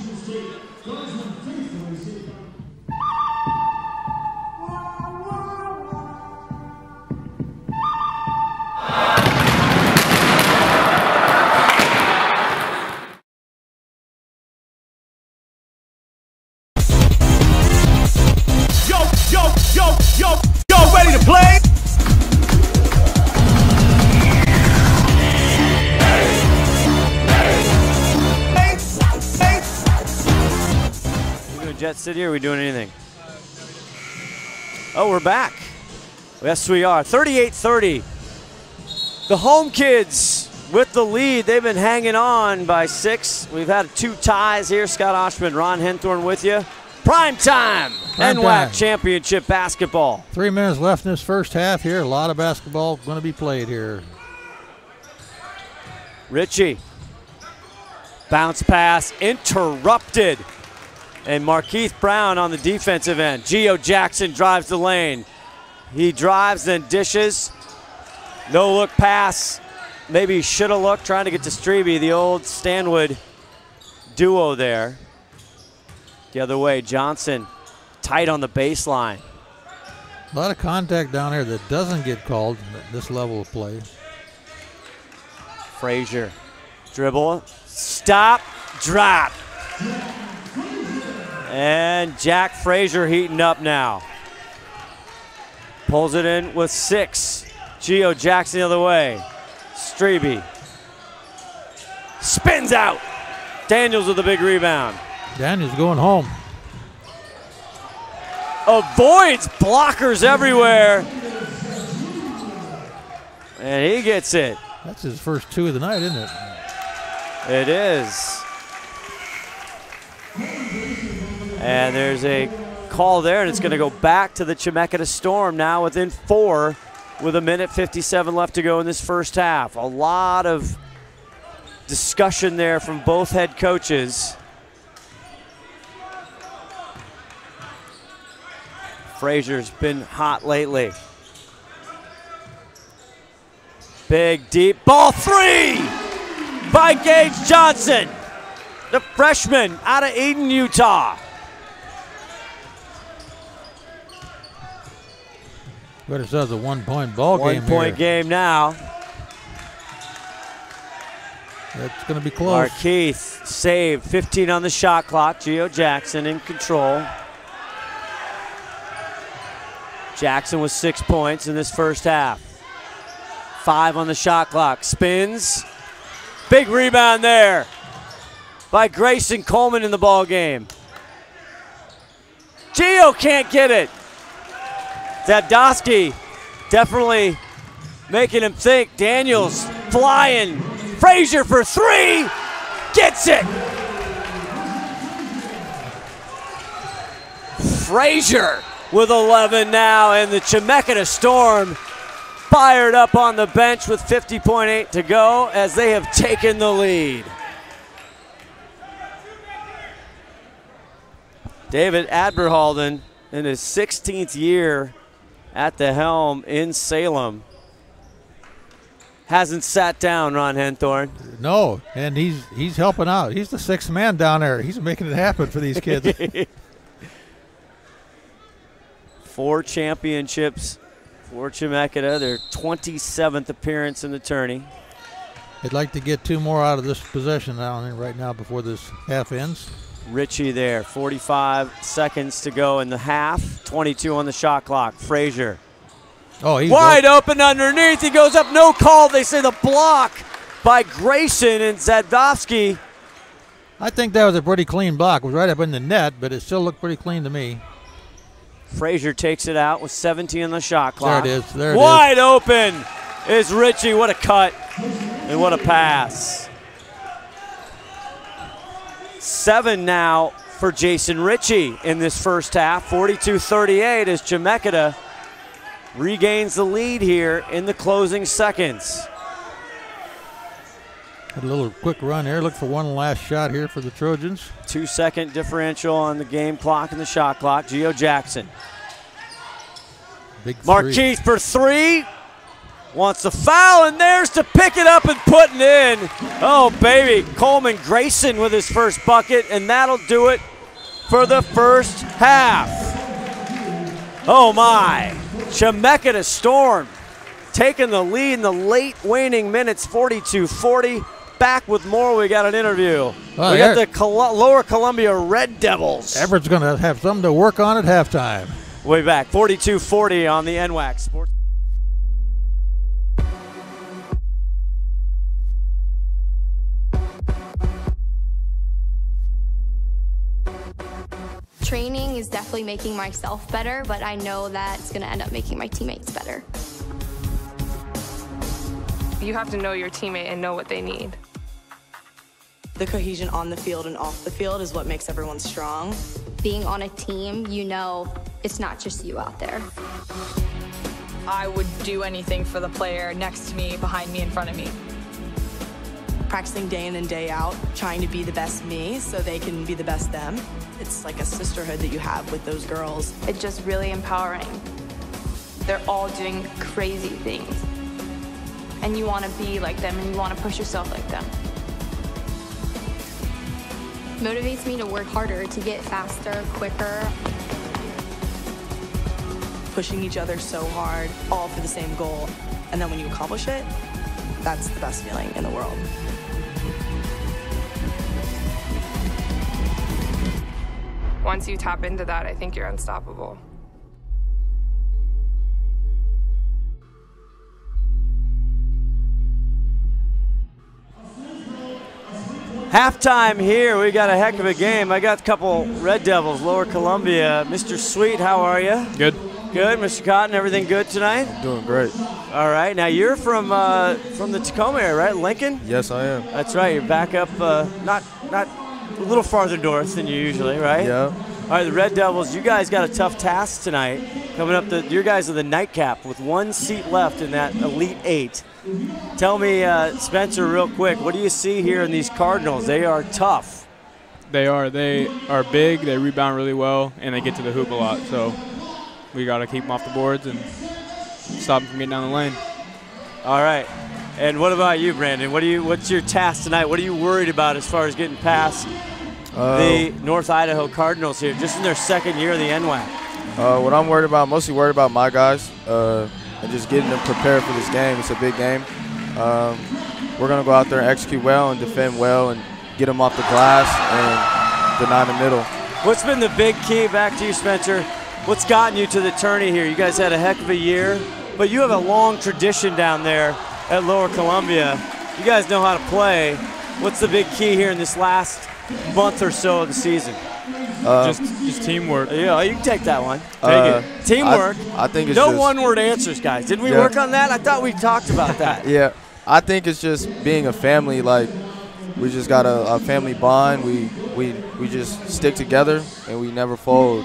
S9: Yo, ready to play?
S1: You doing Jet City or are we doing anything? Oh, we're back. Yes, we are. 38-30. The home kids with the lead. They've been hanging on by 6. We've had 2 ties here. Scott Oshman, Ron Henthorn with you. Prime time. NWAC Championship basketball.
S2: 3 minutes left in this first half here. A lot of basketball going to be played here.
S1: Ritchie. Bounce pass interrupted. And Markeith Brown on the defensive end. Gio Jackson drives the lane. He drives, then dishes. No look pass. Maybe he should have looked, trying to get to Strebe, the old Stanwood duo there. The other way, Johnson tight on the baseline.
S2: A lot of contact down there that doesn't get called at this level of play.
S1: Frazier, dribble, stop, drop. And Jack Frazier heating up now. Pulls it in with 6. Gio Jackson the other way. Strebe. Spins out. Daniels with a big rebound.
S2: Daniels going home.
S1: Avoids blockers everywhere. And he gets it.
S2: That's his first 2 of the night, isn't it?
S1: It is. And there's a call there, and it's going to go back to the Chemeketa Storm now within 4 with 1:57 left to go in this first half. A lot of discussion there from both head coaches. Frazier's been hot lately. Big, deep ball 3 by Gage Johnson, the freshman out of Eden, Utah.
S2: But it says a 1-point ball game.
S1: 1-point game now.
S2: That's going to be close.
S1: Markeith saved, 15 on the shot clock. Gio Jackson in control. Jackson with 6 points in this first half. 5 on the shot clock. Spins. Big rebound there by Grayson Coleman in the ball game. Gio can't get it. Sedvosky definitely making him think. Daniels flying. Frazier for 3. Gets it. Frazier with 11 now, and the Chemeketa Storm fired up on the bench with 50.8 to go as they have taken the lead. David Adberhalden in his 16th year at the helm in Salem hasn't sat down, Ron Henthorn.
S2: No, and he's helping out. He's the 6th man down there. He's making it happen for these kids.
S1: 4 championships for Chemeketa, their 27th appearance in the tourney.
S2: They'd like to get 2 more out of this possession right now before this half ends.
S1: Ritchie there, 45 seconds to go in the half, 22 on the shot clock. Frazier
S2: Oh, he's
S1: wide open underneath. He goes up, no call. They say the block. By Grayson, and he goes up, no call. They say the block by Grayson and Zadovsky.
S2: I think that was a pretty clean block. It was right up in the net, but it still looked pretty clean to me.
S1: Frazier takes it out with 17 on the shot clock.
S2: There it is. There it
S1: wide open is Ritchie. What a cut and what a pass. 7 now for Jason Ritchie in this first half. 42-38 as Chemeketa regains the lead here in the closing seconds.
S2: Had a little quick run there. Look for one last shot here for the Trojans.
S1: 2-second differential on the game clock and the shot clock. Gio Jackson.
S2: Big
S1: Marquise for 3. Wants the foul, and there's to pick it up and putting in. Oh, baby. Coleman Grayson with his first bucket, and that'll do it for the first half. Oh, my. Chemeketa Storm taking the lead in the late waning minutes, 42-40. Back with more. We got an interview.
S2: Well,
S1: we got the Lower Columbia Red Devils.
S2: Everett's going to have something to work on at halftime.
S1: Way back, 42-40 on the NWAC Sports.
S10: Training is definitely making myself better, but I know that it's going to end up making my teammates better.
S11: You have to know your teammate and know what they need.
S12: The cohesion on the field and off the field is what makes everyone strong.
S10: Being on a team, you know it's not just you out there.
S13: I would do anything for the player next to me, behind me, in front of me.
S12: Practicing day in and day out, trying to be the best me so they can be the best them. It's like a sisterhood that you have with those girls.
S11: It's just really empowering. They're all doing crazy things. And you want to be like them and you want to push yourself like them.
S10: Motivates me to work harder, to get faster, quicker.
S12: Pushing each other so hard, all for the same goal. And then when you accomplish it, that's the best feeling in the world.
S11: Once you tap into that, I think you're unstoppable.
S1: Halftime here. We got a heck of a game. I got a couple Red Devils, Lower Columbia. Mr. Sweet, how are you?
S14: Good.
S1: Good. Mr. Cotton, everything good tonight?
S14: Doing great.
S1: All right. Now you're from the Tacoma area, right? Lincoln?
S14: Yes, I am.
S1: That's right. You're back up, not a little farther north than you usually, right?
S14: Yeah.
S1: All right, the Red Devils, you guys got a tough task tonight. Coming up, your guys are the nightcap with 1 seat left in that Elite 8. Tell me, Spencer, real quick, what do you see here in these Cardinals? They are tough.
S14: They are. They are big, they rebound really well, and they get to the hoop a lot. So we got to keep them off the boards and stop them from getting down the lane.
S1: All right. And what about you, Brandon? What's your task tonight? What are you worried about as far as getting past the North Idaho Cardinals here, just in their second year of the NWAC?
S15: What I'm worried about, mostly worried about my guys and just getting them prepared for this game. It's a big game. We're going to go out there and execute well and defend well and get them off the glass and deny the middle.
S1: What's been the big key, back to you, Spencer, what's gotten you to the tourney here? You guys had a heck of a year, but you have a long tradition down there at Lower Columbia. You guys know how to play. What's the big key here in this last month or so of the season?
S14: Just teamwork.
S1: Yeah, you can take that one. Take it. Teamwork.
S15: I think it's
S1: no
S15: just
S1: one-word answers, guys. Didn't we work on that? I thought we talked about that.
S15: Yeah, I think it's just being a family. Like, we just got a family bond. We just stick together and we never fold.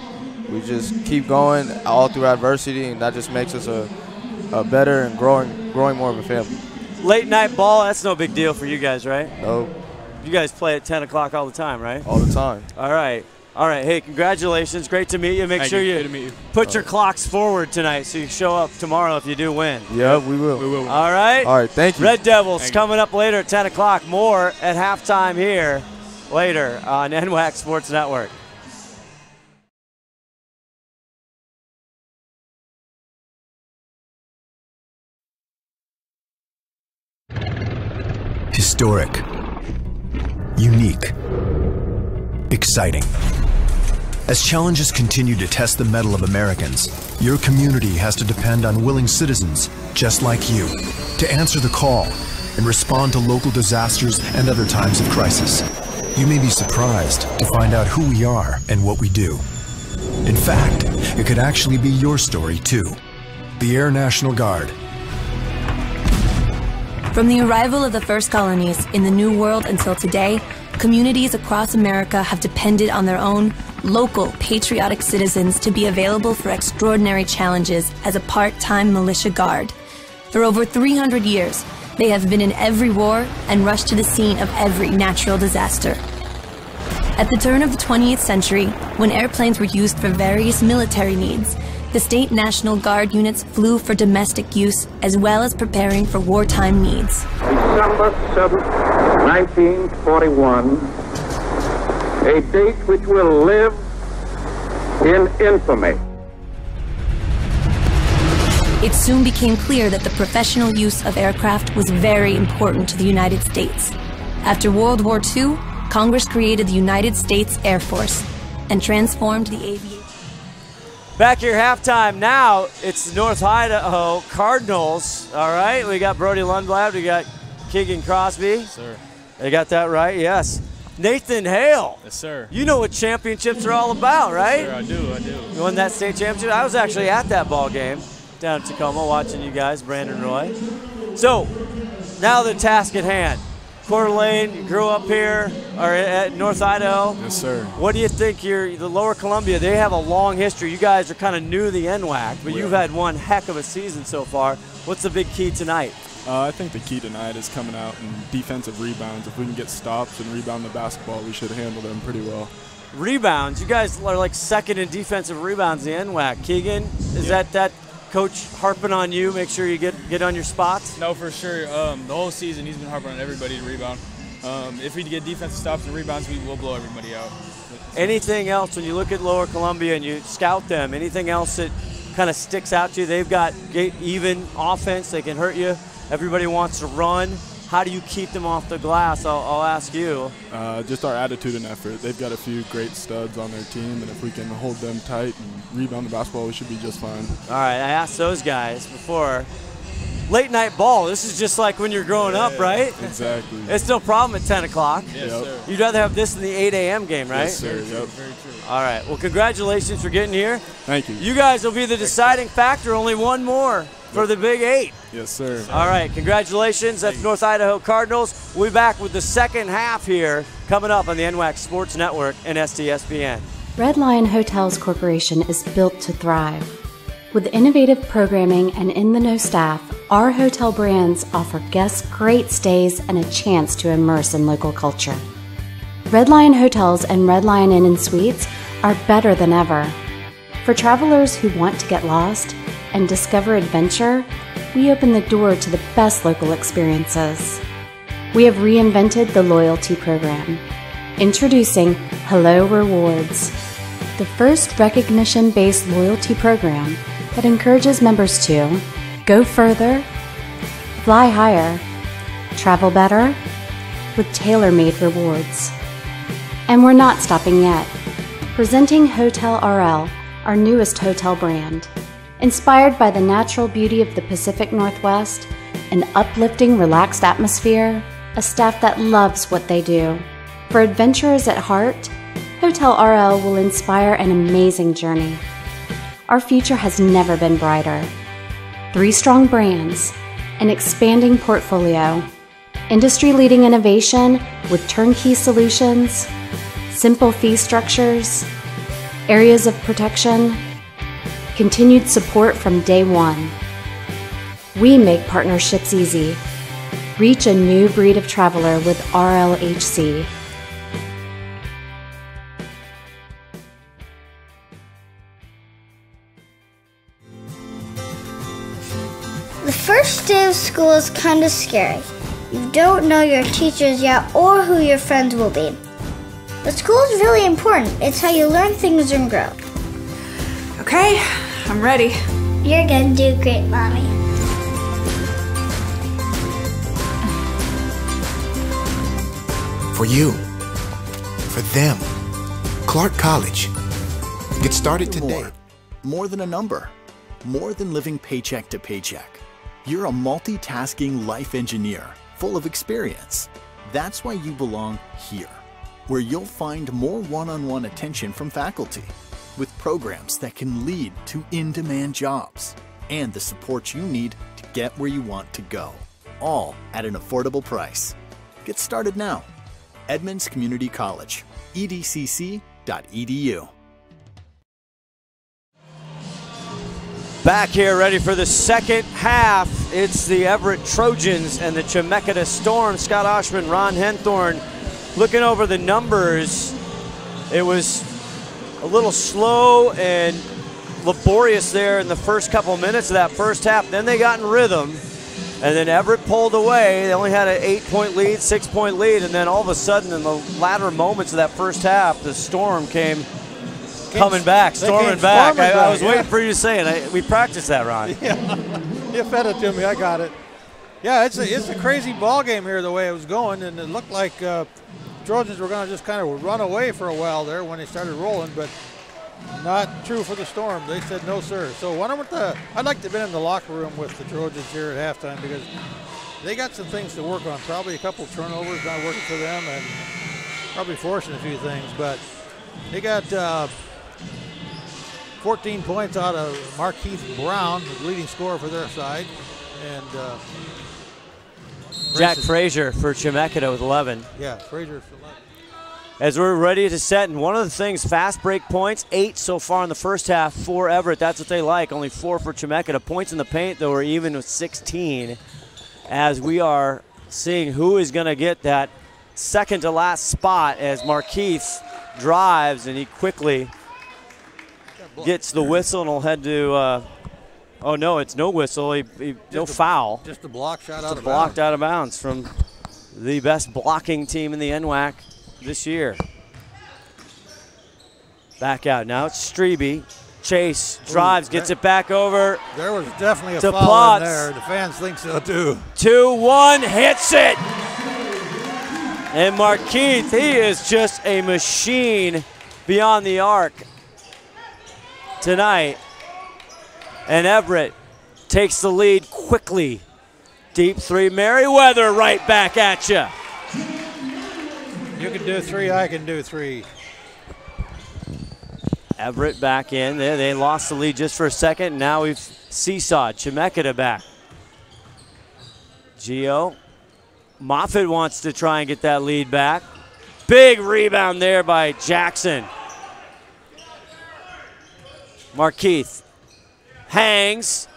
S15: We just keep going all through adversity, and that just makes us a better and growing more of a family.
S1: Late night ball, that's no big deal for you guys, right?
S15: No.
S1: You guys play at 10 o'clock all the time, right?
S15: All the time.
S1: All right. All right. Hey, congratulations. Great to meet you. Make sure you put your clocks forward tonight so you show up tomorrow if you do win.
S15: Yeah, we will.
S14: We will.
S1: All right.
S15: All right, thank you.
S1: Red Devils coming up later at 10 o'clock. More at halftime here later on NWAC Sports Network.
S6: Historic. Unique. Exciting.
S16: As challenges continue to test the mettle of Americans, your community has to depend on willing citizens just like you to answer the call and respond to local disasters and other times of crisis. You may be surprised to find out who we are and what we do. In fact, it could actually be your story too. The Air National Guard.
S17: From the arrival of the first colonies in the New World until today, communities across America have depended on their own local patriotic citizens to be available for extraordinary challenges as a part-time militia guard. For over 300 years, they have been in every war and rushed to the scene of every natural disaster. At the turn of the 20th century, when airplanes were used for various military needs, the state National Guard units flew for domestic use as well as preparing for wartime needs.
S18: December 7th, 1941, a date which will live in infamy.
S17: It soon became clear that the professional use of aircraft was very important to the United States. After World War II, Congress created the United States Air Force and transformed the aviation.
S1: Back here, halftime. Now it's North Idaho Cardinals. All right, we got Brody Lundblad, we got Keegan Crosby.
S19: Yes, sir.
S1: They got that right, yes. Nathan Hale.
S19: Yes, sir.
S1: You know what championships are all about, right?
S19: Yes, sir, I do.
S1: You won that state championship. I was actually at that ball game down in Tacoma watching you guys, Brandon Roy. So, now the task at hand. Coeur d'Alene, you grew up here, or at North Idaho.
S19: Yes, sir.
S1: What do you think? The Lower Columbia, they have a long history. You guys are kind of new to the NWAC, but you've had one heck of a season so far. What's the big key tonight?
S19: I think the key tonight is coming out in defensive rebounds. If we can get stops and rebound the basketball, we should handle them pretty well.
S1: Rebounds, you guys are like second in defensive rebounds in the NWAC. Keegan, is that coach harping on you? Make sure you get on your spots?
S14: No, for sure. The whole season he's been harping on everybody to rebound. If we get defensive stops and rebounds, we will blow everybody out.
S1: Anything else when you look at Lower Columbia and you scout them, anything else that kind of sticks out to you? They've got even offense. They can hurt you. Everybody wants to run. How do you keep them off the glass? I'll ask you.
S19: Just our attitude and effort. They've got a few great studs on their team, and if we can hold them tight and rebound the basketball, we should be just fine.
S1: All right, I asked those guys before. Late night ball, this is just like when you're growing up, right?
S19: Exactly.
S1: It's no problem at 10 o'clock.
S19: Yes, sir.
S1: You'd rather have this than the 8 a.m. game, right?
S19: Yes, sir. Yep.
S14: Very true.
S1: All right, well, congratulations for getting here.
S19: Thank you.
S1: You guys will be the deciding factor, only one more for the Big 8.
S19: Yes, sir.
S1: All right, congratulations. That's North Idaho Cardinals. We'll be back with the second half here coming up on the NWAC Sports Network and STSPN.
S20: Red Lion Hotels Corporation is built to thrive. With innovative programming and in-the-know staff, our hotel brands offer guests great stays and a chance to immerse in local culture. Red Lion Hotels and Red Lion Inn & Suites are better than ever. For travelers who want to get lost and discover adventure, we open the door to the best local experiences. We have reinvented the loyalty program. Introducing Hello Rewards, the first recognition-based loyalty program that encourages members to go further, fly higher, travel better, with tailor-made rewards. And we're not stopping yet. Presenting Hotel RL, our newest hotel brand. Inspired by the natural beauty of the Pacific Northwest, an uplifting, relaxed atmosphere, a staff that loves what they do. For adventurers at heart, Hotel RL will inspire an amazing journey. Our future has never been brighter. 3 strong brands, an expanding portfolio, industry-leading innovation with turnkey solutions, simple fee structures, areas of protection, continued support from day one. We make partnerships easy. Reach a new breed of traveler with RLHC.
S3: The first day of school is kind of scary. You don't know your teachers yet or who your friends will be. But school is really important. It's how you learn things and grow.
S4: Okay, I'm ready.
S3: You're gonna do great, Mommy.
S5: For you, for them, Clark College. Get started today.
S6: More than a number. More than living paycheck to paycheck. You're a multitasking life engineer full of experience. That's why you belong here, where you'll find more one-on-one attention from faculty, with programs that can lead to in-demand jobs, and the support you need to get where you want to go, all at an affordable price. Get started now. Edmonds Community College, edcc.edu.
S1: Back here, ready for the second half. It's the Everett Trojans and the Chemeketa Storm. Scott Oshman, Ron Henthorn, looking over the numbers. It was a little slow and laborious there in the first couple minutes of that first half. Then they got in rhythm, and then Everett pulled away. They only had an 8-point lead, 6-point lead, and then all of a sudden in the latter moments of that first half, the Storm came coming back, storming back. I was waiting for you to say it. We practiced that, Ron.
S2: Yeah, you fed it to me. I got it. Yeah, it's a crazy ball game here the way it was going, and it looked like Trojans were going to just kind of run away for a while there when they started rolling, but not true for the Storm. They said no, sir. So I'd like to have been in the locker room with the Trojans here at halftime because they got some things to work on. Probably a couple turnovers not working for them, and probably forcing a few things. But they got 14 points out of Markeith Brown, the leading scorer for their side, and
S1: Jack Frazier for Chemeketa with 11.
S2: Yeah, Frazier for 11.
S1: As we're ready to set, and one of the things, fast break points, 8 so far in the first half for Everett. That's what they like, only 4 for Chemeketa. Points in the paint, though, are even with 16, as we are seeing who is going to get that second to last spot as Markeith drives, and he quickly gets the whistle and will head to, oh no, it's no whistle, no foul.
S2: Just a block shot out of bounds.
S1: Blocked out of bounds from the best blocking team in the NWAC this year. Back out now, it's Strebe. Chase drives, gets it back over.
S2: There was definitely a
S1: to
S2: foul
S1: Potts.
S2: in there. The fans think so too.
S1: 2-1, hits it. And Markeith, he is just a machine beyond the arc tonight. And Everett takes the lead quickly. Deep three, Merriweather right back at you.
S2: You can do 3, I can do 3.
S1: Everett back in. They lost the lead just for a second. Now we've seesawed. Chemeketa back. Gio. Moffitt wants to try and get that lead back. Big rebound there by Jackson. Markeith hangs.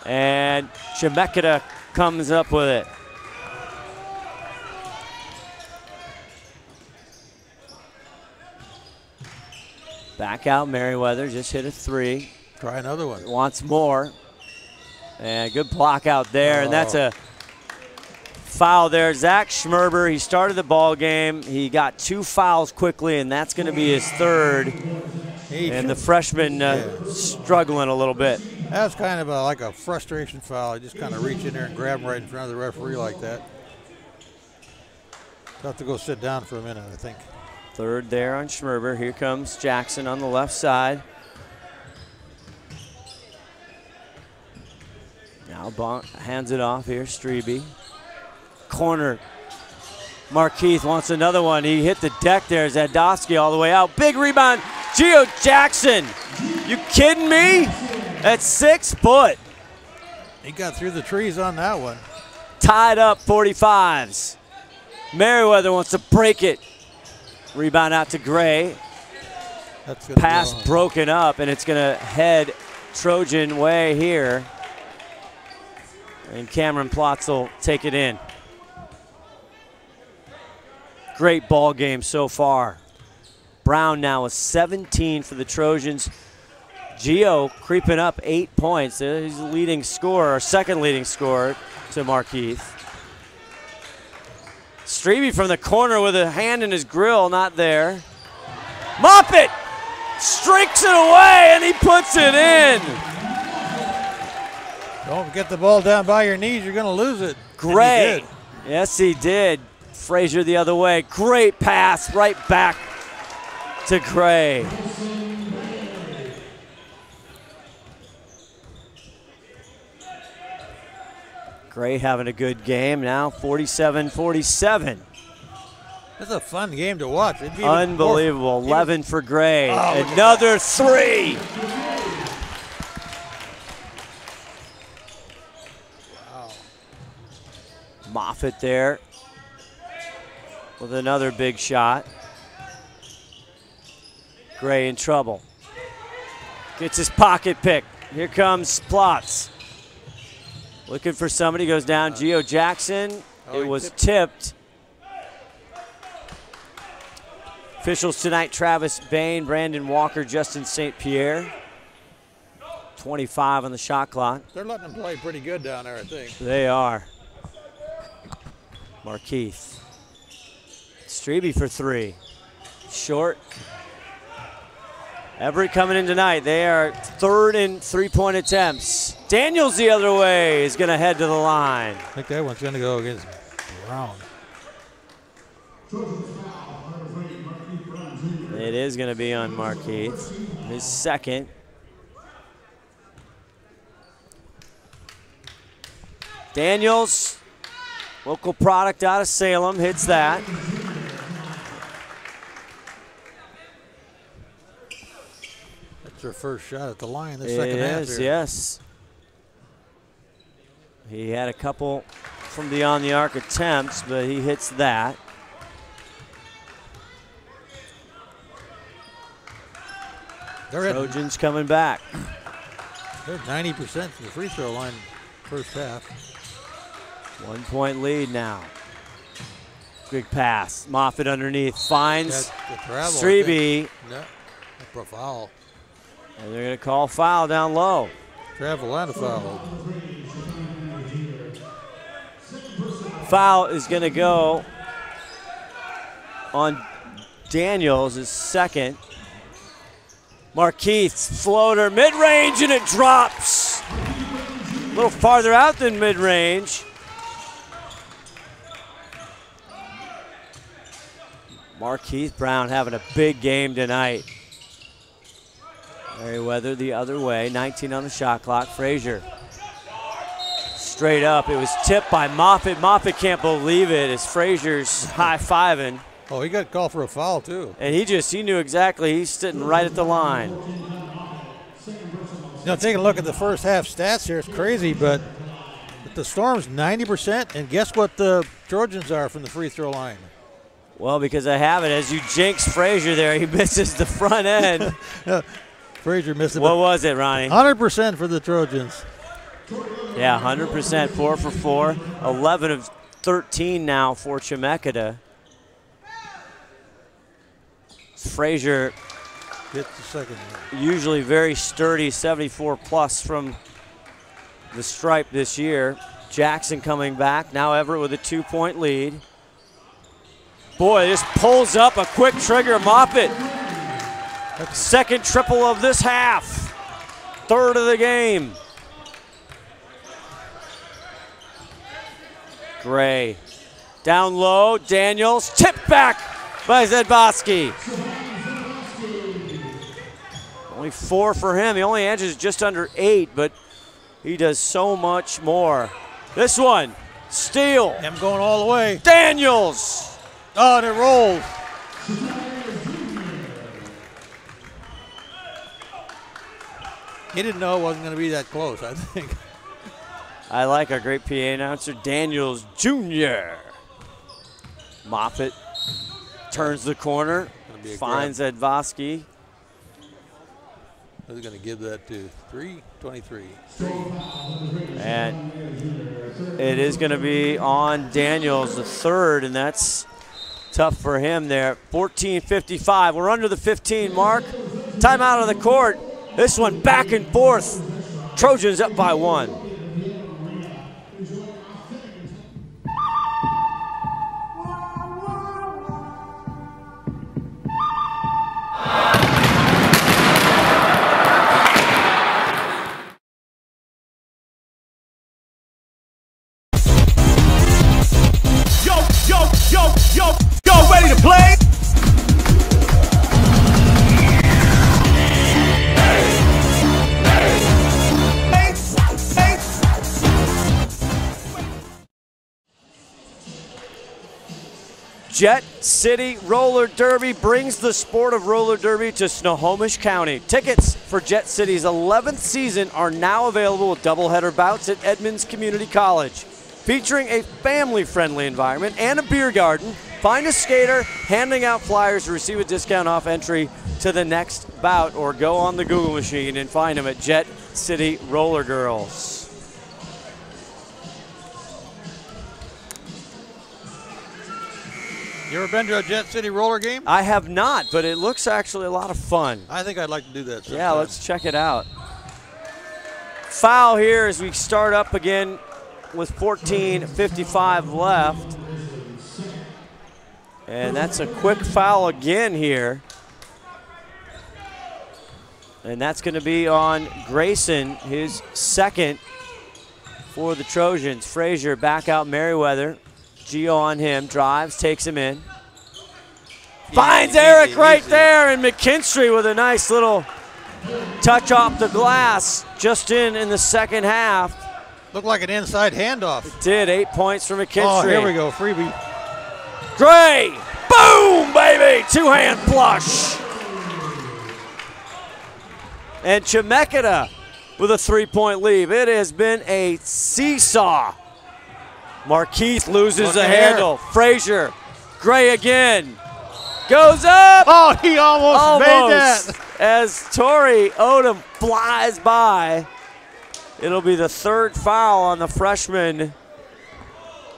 S1: And Chemeketa comes up with it. Back out Merriweather, just hit a 3.
S2: Try another one.
S1: Wants more. And good block out there, and that's a foul there. Zach Schmerber, he started the ball game. He got 2 fouls quickly, and that's going to be his 3rd. And the freshman struggling a little bit.
S2: That's kind of like a frustration foul. Just kind of reach in there and grab him right in front of the referee like that. He'll have to go sit down for a minute, I think.
S1: 3rd there on Schmerber. Here comes Jackson on the left side. Now Bonk hands it off here, Strebe. Corner. Markeith wants another one. He hit the deck there. Zadowski all the way out. Big rebound. Gio Jackson. You kidding me? That's 6 foot.
S2: He got through the trees on that one.
S1: Tied up 45s. Merriweather wants to break it. Rebound out to Gray.
S2: That's
S1: pass broken up, and it's going to head Trojan way here. And Cameron Plotz will take it in. Great ball game so far. Brown now with 17 for the Trojans. Gio creeping up 8 points. He's the leading scorer, second leading scorer to Markeith. Strebe from the corner with a hand in his grill, not there. Moffitt streaks it away, and he puts it in.
S2: Don't get the ball down by your knees, you're going to lose it.
S1: Gray. Yes, he did. Frazier the other way. Great pass right back to Gray. Gray having a good game now, 47-47.
S2: It's a fun game to watch.
S1: Unbelievable. 11 for Gray.
S2: Oh,
S1: another 3.
S2: Wow.
S1: Moffitt there with another big shot. Gray in trouble. Gets his pocket pick. Here comes Plotz. Looking for somebody, goes down. Gio Jackson. It was tipped. Officials tonight, Travis Bain, Brandon Walker, Justin St. Pierre. 25 on the shot clock.
S2: They're letting them play pretty good down there, I think.
S1: They are. Markeith. Strebe for 3. Short. Everett coming in tonight. They are 3rd in 3-point attempts. Daniels the other way is going to head to the line.
S2: I think that one's going to go against Brown.
S1: It is going to be on Markeith. His second. Daniels, local product out of Salem, hits that.
S2: That's their first shot at the line the second half.
S1: It is, yes. He had a couple from beyond the arc attempts, but he hits that. Trojans coming back.
S2: They're 90% from the free throw line first half.
S1: 1 point lead now. Big pass. Moffitt underneath. Finds Strebe.
S2: No, a foul.
S1: And they're going to call foul down low.
S2: Travel and a foul.
S1: Foul is going to go on Daniels, his second. Markeith's floater, mid-range, and it drops. A little farther out than mid-range. Markeith Brown having a big game tonight. Merriweather the other way, 19 on the shot clock. Frazier straight up. It was tipped by Moffitt. Moffitt can't believe it as Frazier's high-fiving.
S2: Oh, he got called for a foul, too.
S1: And he knew exactly. He's sitting right at the line.
S2: You know, take a look at the first half stats here. It's crazy, but the Storm's 90%, and guess what the Trojans are from the free throw line?
S1: Well, because I have it, as you jinx Frazier there, he misses the front end.
S2: Frazier missed it.
S1: What was it, Ronnie?
S2: 100% for the Trojans.
S1: Yeah, 100%, 4 for 4. 11 of 13 now for Chemeketa. Frazier,
S2: hits the second one.
S1: Usually very sturdy, 74 plus from the stripe this year. Jackson coming back. Now Everett with a 2-point lead. Boy, this pulls up a quick trigger. Moffitt. Second triple of this half. 3rd of the game. Gray. Down low. Daniels. Tipped back by Zedboski. Only 4 for him. He only edges just under 8, but he does so much more. This one, steal.
S2: Him going all the way.
S1: Daniels.
S2: Oh, and it rolls. He didn't know it wasn't going to be that close, I think.
S1: I like our great PA announcer, Daniels Jr. Moffitt turns the corner, finds Edvoski.
S2: Who's going to give that to 3:23?
S1: And it is going to be on Daniels, the 3rd, and that's tough for him there. 14:55. We're under the 15 mark. Timeout on the court. This one back and forth. Trojans up by 1.
S9: Y'all ready to play?
S1: Jet City Roller Derby brings the sport of roller derby to Snohomish County. Tickets for Jet City's 11th season are now available with doubleheader bouts at Edmonds Community College. Featuring a family-friendly environment and a beer garden, find a skater handing out flyers to receive a discount off entry to the next bout, or go on the Google machine and find them at Jet City Roller Girls.
S2: You ever been to a Jet City roller game?
S1: I have not, but it looks actually a lot of fun.
S2: I think I'd like to do that sometime.
S1: Yeah, let's check it out. Foul here as we start up again with 14:55 left. And that's a quick foul again here. And that's going to be on Grayson, his second for the Trojans. Frazier back out Merriweather. Gio on him, drives, takes him in. Finds Eric right there, and McKinstry with a nice little touch off the glass just in the second half.
S2: Looked like an inside handoff.
S1: It did, 8 points for McKinstry.
S2: Oh, here we go, freebie.
S1: Gray, boom, baby, two-hand flush. And Chemeketa with a three-point lead. It has been a seesaw. Markeith loses the handle. Frazier, Gray again. Goes up.
S2: Oh, he almost made that.
S1: As Tory Odom flies by. It'll be the third foul on the freshman,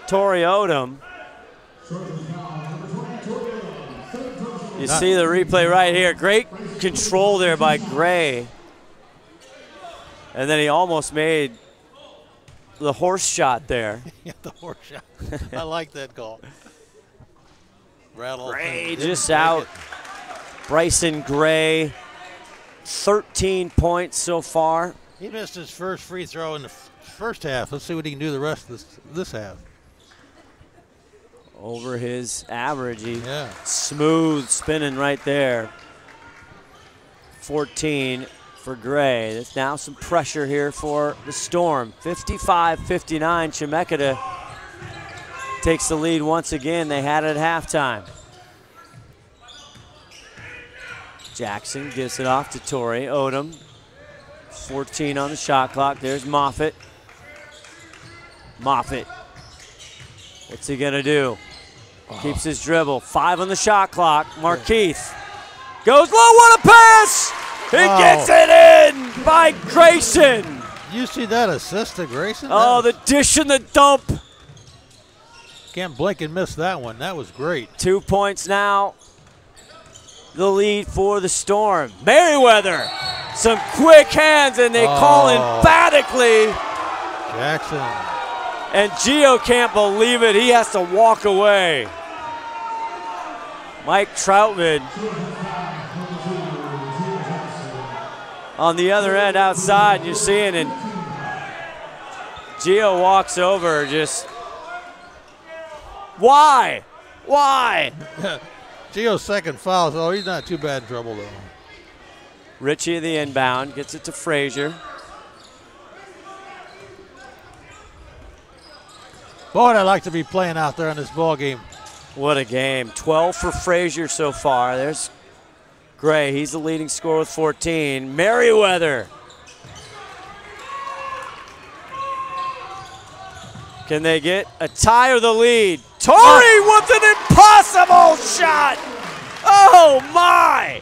S1: Tory Odom. You see the replay right here. Great control there by Gray. And then he almost made the horse shot there.
S2: Yeah, the horse shot. I like that call. Rattle.
S1: Gray just out. Bryson Gray, 13 points so far.
S2: He missed his first free throw in the first half. Let's see what he can do the rest of this half.
S1: Over his average. Smooth spinning right there. 14 for Gray. There's now some pressure here for the Storm. 55-59. Chemeketa takes the lead once again. They had it at halftime. Jackson gives it off to Tory Odom. 14 on the shot clock. There's Moffitt. Moffitt. What's he gonna do? Keeps his dribble. 5 on the shot clock. Markeith goes low. What a pass! He gets it in by Grayson.
S2: You see that assist to Grayson?
S1: Oh, the dish and the dump.
S2: Can't blink and miss that one. That was great.
S1: 2 points now. The lead for the Storm. Merriweather. Some quick hands, and they call emphatically.
S2: Jackson.
S1: And Gio can't believe it. He has to walk away. Mike Troutman on the other end outside, you're seeing, and Gio walks over just, why? Why?
S2: Gio's second foul, so he's not too bad in trouble though.
S1: Ritchie the inbound, gets it to Frazier.
S2: Boy, I'd like to be playing out there in this ball game.
S1: What a game. 12 for Frazier so far. There's Gray. He's the leading scorer with 14. Merriweather. Can they get a tie or the lead? Tory with an impossible shot. Oh, my.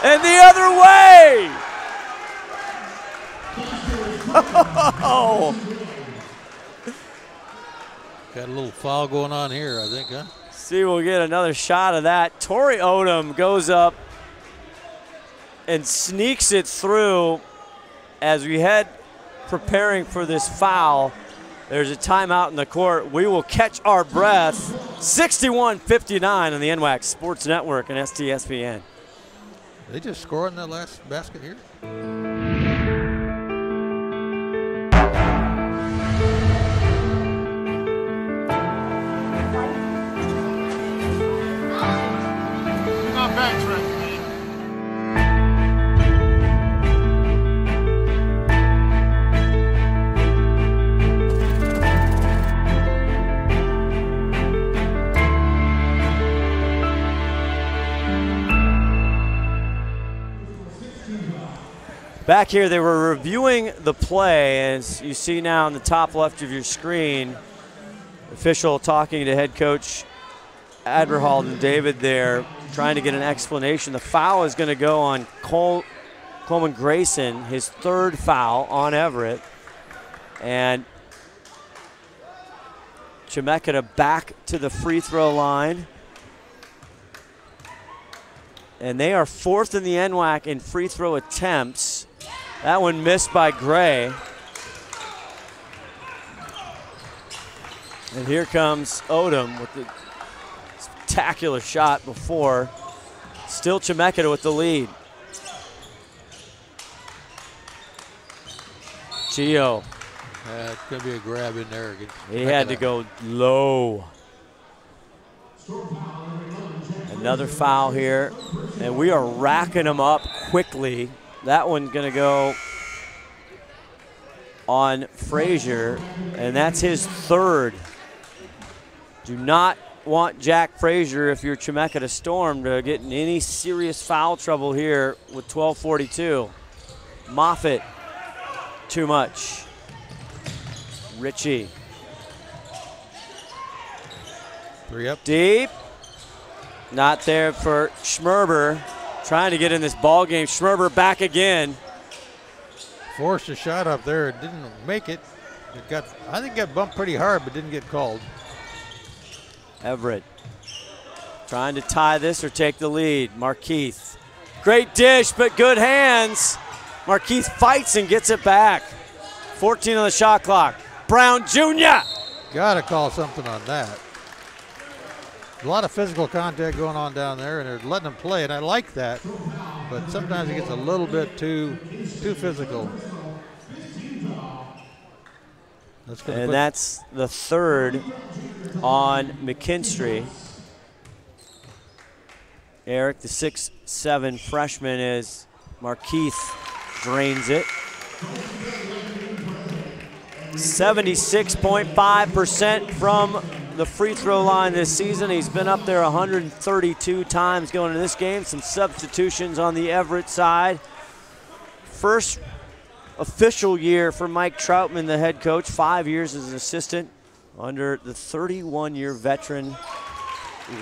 S1: And the other way. Oh.
S2: Got a little foul going on here, I think, huh?
S1: See, we'll get another shot of that. Tory Odom goes up and sneaks it through as we head preparing for this foul. There's a timeout in the court. We will catch our breath. 61-59 on the NWAC Sports Network and STSPN.
S2: They just scored in that last basket here?
S1: Back here, they were reviewing the play, as you see now in the top left of your screen. Official talking to head coach Adderhald and David there, trying to get an explanation. The foul is going to go on Coleman Grayson, his third foul on Everett. And Chemeketa back to the free throw line. And they are fourth in the NWAC in free throw attempts. That one missed by Gray. And here comes Odom with the spectacular shot before. Still Chemeketa with the lead. Gio.
S21: It's going to be a grab in there.
S1: He had to go low. Another foul here. And we are racking them up quickly. That one's going to go on Frazier, and that's his third. Do not want Jack Frazier, if you're Chemeketa Storm, to get in any serious foul trouble here with 12:42. Moffitt, too much. Ritchie.
S2: 3 up.
S1: Deep. Not there for Schmerber. Trying to get in this ball game. Schmerber back again.
S2: Forced a shot up there. It didn't make it. I think it got bumped pretty hard, but didn't get called.
S1: Everett trying to tie this or take the lead. Markeith. Great dish, but good hands. Markeith fights and gets it back. 14 on the shot clock. Brown Jr.
S2: Got to call something on that. A lot of physical contact going on down there, and they're letting them play, and I like that. But sometimes it gets a little bit too physical.
S1: And that's the third on McKinstry. Eric, the 6'7" freshman, is Markeith drains it. 76.5% from the free throw line this season. He's been up there 132 times going into this game. Some substitutions on the Everett side. First official year for Mike Troutman, the head coach. 5 years as an assistant under the 31-year veteran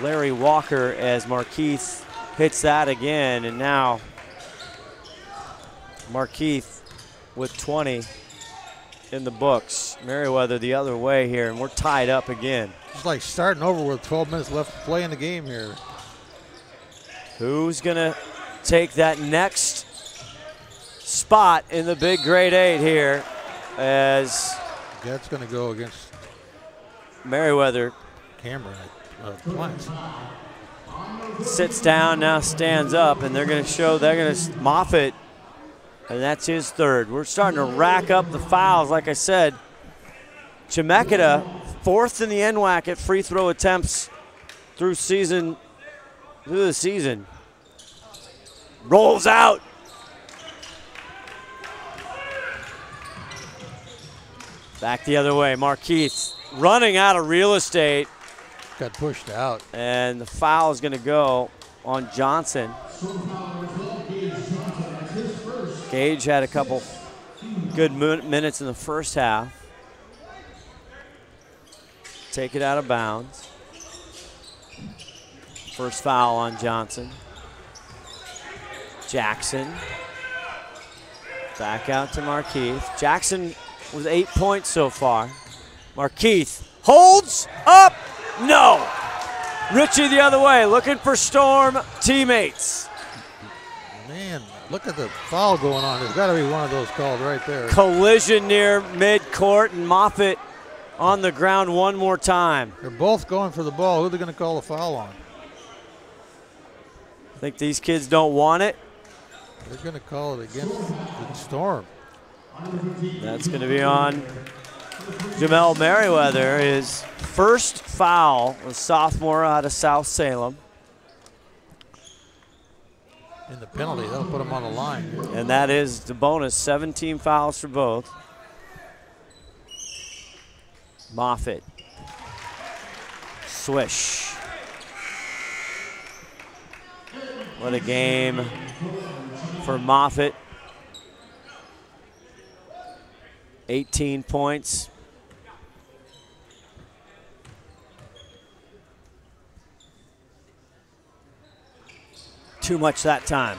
S1: Larry Walker, as Markeith hits that again. And now Markeith with 20 in the books. Merriweather the other way here, and we're tied up again.
S2: It's like starting over with 12 minutes left to play in the game here.
S1: Who's gonna take that next spot in the big grade 8 here, as
S2: that's gonna go against
S1: Merriweather.
S2: Cameron Plants.
S1: Sits down, now stands up, and they're gonna Moffitt, and that's his third. We're starting to rack up the fouls. Like I said, Chemeketa, fourth in the NWAC at free throw attempts through the season. Rolls out. Back the other way, Markeith running out of real estate.
S2: Got pushed out.
S1: And the foul is going to go on Johnson. Gage had a couple good minutes in the first half. Take it out of bounds. First foul on Johnson. Jackson. Back out to Markeith. Jackson with 8 points so far. Markeith holds up. No. Ritchie the other way, looking for Storm teammates.
S2: Man, look at the foul going on. There's got to be one of those called right there.
S1: Collision near midcourt, and Moffitt on the ground one more time.
S2: They're both going for the ball. Who are they going to call the foul on?
S1: Think these kids don't want it?
S2: They're going to call it against the Storm.
S1: That's going to be on Jamel Merriweather, his first foul, a sophomore out of South Salem.
S2: In the penalty, that'll put him on the line.
S1: And that is the bonus, 17 fouls for both. Moffitt. Swish. What a game for Moffitt. 18 points. Too much that time.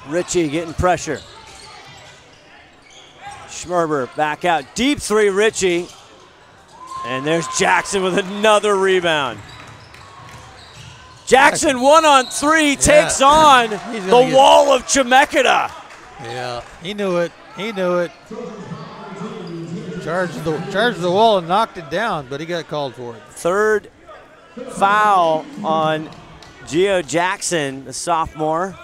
S1: Ritchie getting pressure. Schmerber back out. Deep three, Ritchie. And there's Jackson with another rebound. Jackson 1-on-3 takes on the wall of Chemeketa.
S2: Yeah, he knew it. He knew it. Charged the wall and knocked it down, but he got called for it.
S1: Third foul on Gio Jackson, the sophomore.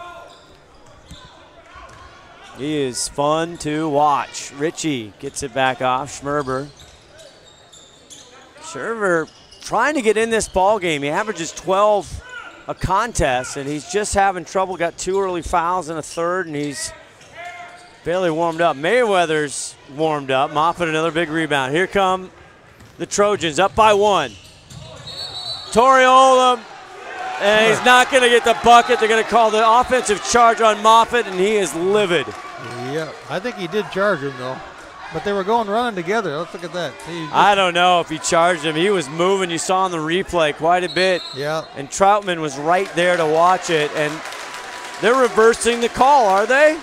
S1: He is fun to watch. Ritchie gets it back off. Schmerber trying to get in this ball game. He averages 12 a contest, and he's just having trouble. Got 2 early fouls in a third, and he's barely warmed up. Mayweather's warmed up. Moffitt another big rebound. Here come the Trojans, up by 1. Torrey Oldham, and he's not going to get the bucket. They're going to call the offensive charge on Moffitt, and he is livid.
S2: Yeah, I think he did charge him, though. But they were running together. Let's look at that.
S1: I don't know if he charged him. He was moving. You saw on the replay quite a bit.
S2: Yeah.
S1: And Troutman was right there to watch it. And they're reversing the call, are they?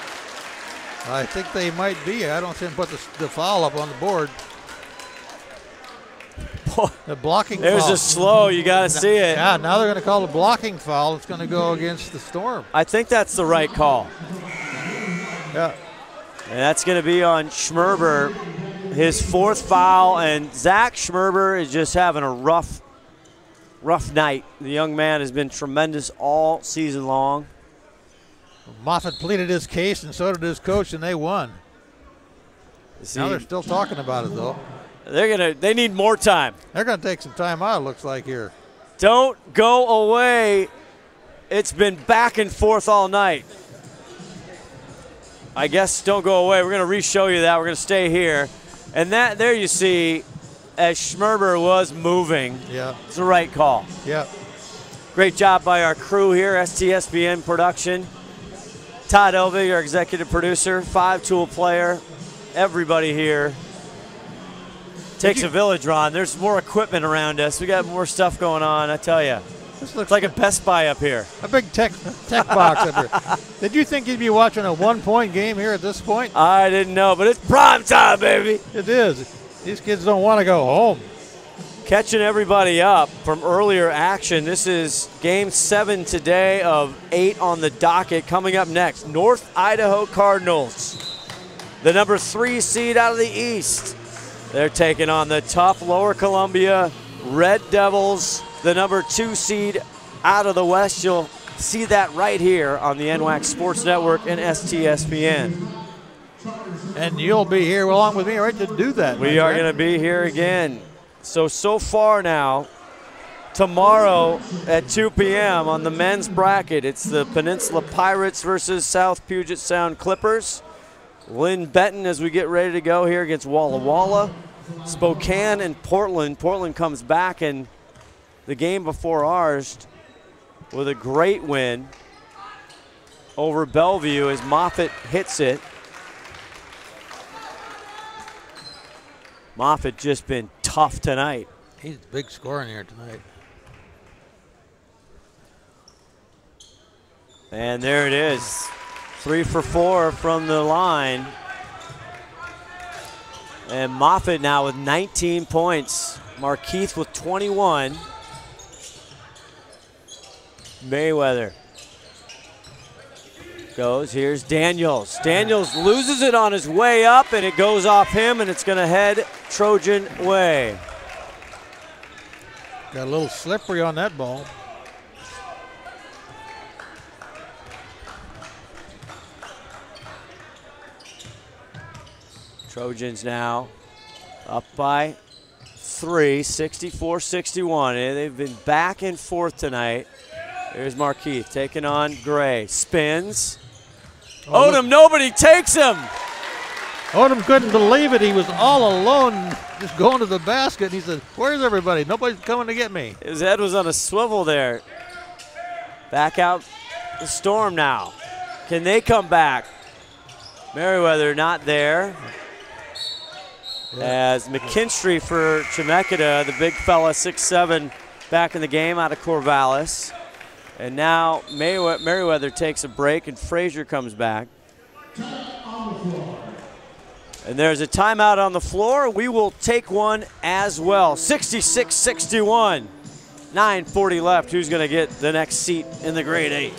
S2: I think they might be. I don't see him put the foul up on the board. The blocking foul.
S1: There's a slow. You got to see it.
S2: Yeah, now they're going to call the blocking foul. It's going to go against the Storm.
S1: I think that's the right call.
S2: Yeah.
S1: And that's going to be on Schmerber, his 4th foul. And Zach Schmerber is just having a rough night. The young man has been tremendous all season long.
S2: Moffitt pleaded his case, and so did his coach, and they won. Now they're still talking about it, though.
S1: They need more time.
S2: They're going to take some time out, it looks like, here.
S1: Don't go away. It's been back and forth all night. I guess don't go away. We're going to re-show you that. We're going to stay here. And that there you see, as Schmerber was moving, it's the right call.
S2: Yeah.
S1: Great job by our crew here, STSBN Production. Todd Elvig, our executive producer, 5-tool player. Everybody here. Takes a village, Ron. There's more equipment around us. We got more stuff going on, I tell you.
S2: This looks
S1: like a Best Buy up here.
S2: A big tech box up here. Did you think you'd be watching a 1-point game here at this point?
S1: I didn't know, but it's prime time, baby.
S2: It is. These kids don't want to go home.
S1: Catching everybody up from earlier action. This is game 7 today of 8 on the docket. Coming up next, North Idaho Cardinals, the number 3 seed out of the East. They're taking on the tough Lower Columbia Red Devils, the number 2 seed out of the West. You'll see that right here on the NWAC Sports Network and STSBN.
S2: And you'll be here along with me, right, to do that.
S1: We are going to be here again. So far now, tomorrow at 2 p.m. on the men's bracket, it's the Peninsula Pirates versus South Puget Sound Clippers. Lynn Benton as we get ready to go here against Walla Walla. Spokane and Portland. Portland comes back in the game before ours with a great win over Bellevue as Moffitt hits it. Moffitt just been tough tonight.
S2: He's a big scorer in here tonight.
S1: And there it is. 3 for 4 from the line. And Moffitt now with 19 points. Markeith with 21. Mayweather goes. Here's Daniels. Daniels loses it on his way up, and it goes off him, and it's going to head Trojan way.
S2: Got a little slippery on that ball.
S1: Trojans now up by 3, 64-61. They've been back and forth tonight. There's Markeith taking on Gray. Spins. Odom, nobody takes him.
S2: Odom couldn't believe it. He was all alone just going to the basket. And he said, where's everybody? Nobody's coming to get me.
S1: His head was on a swivel there. Back out the Storm now. Can they come back? Merriweather not there. As McKinstry for Chemeketa, the big fella, 6'7", back in the game out of Corvallis. And now Merriweather takes a break and Frazier comes back. And there's a timeout on the floor. We will take one as well. 66-61. 9:40 left. Who's going to get the next seat in the grade 8?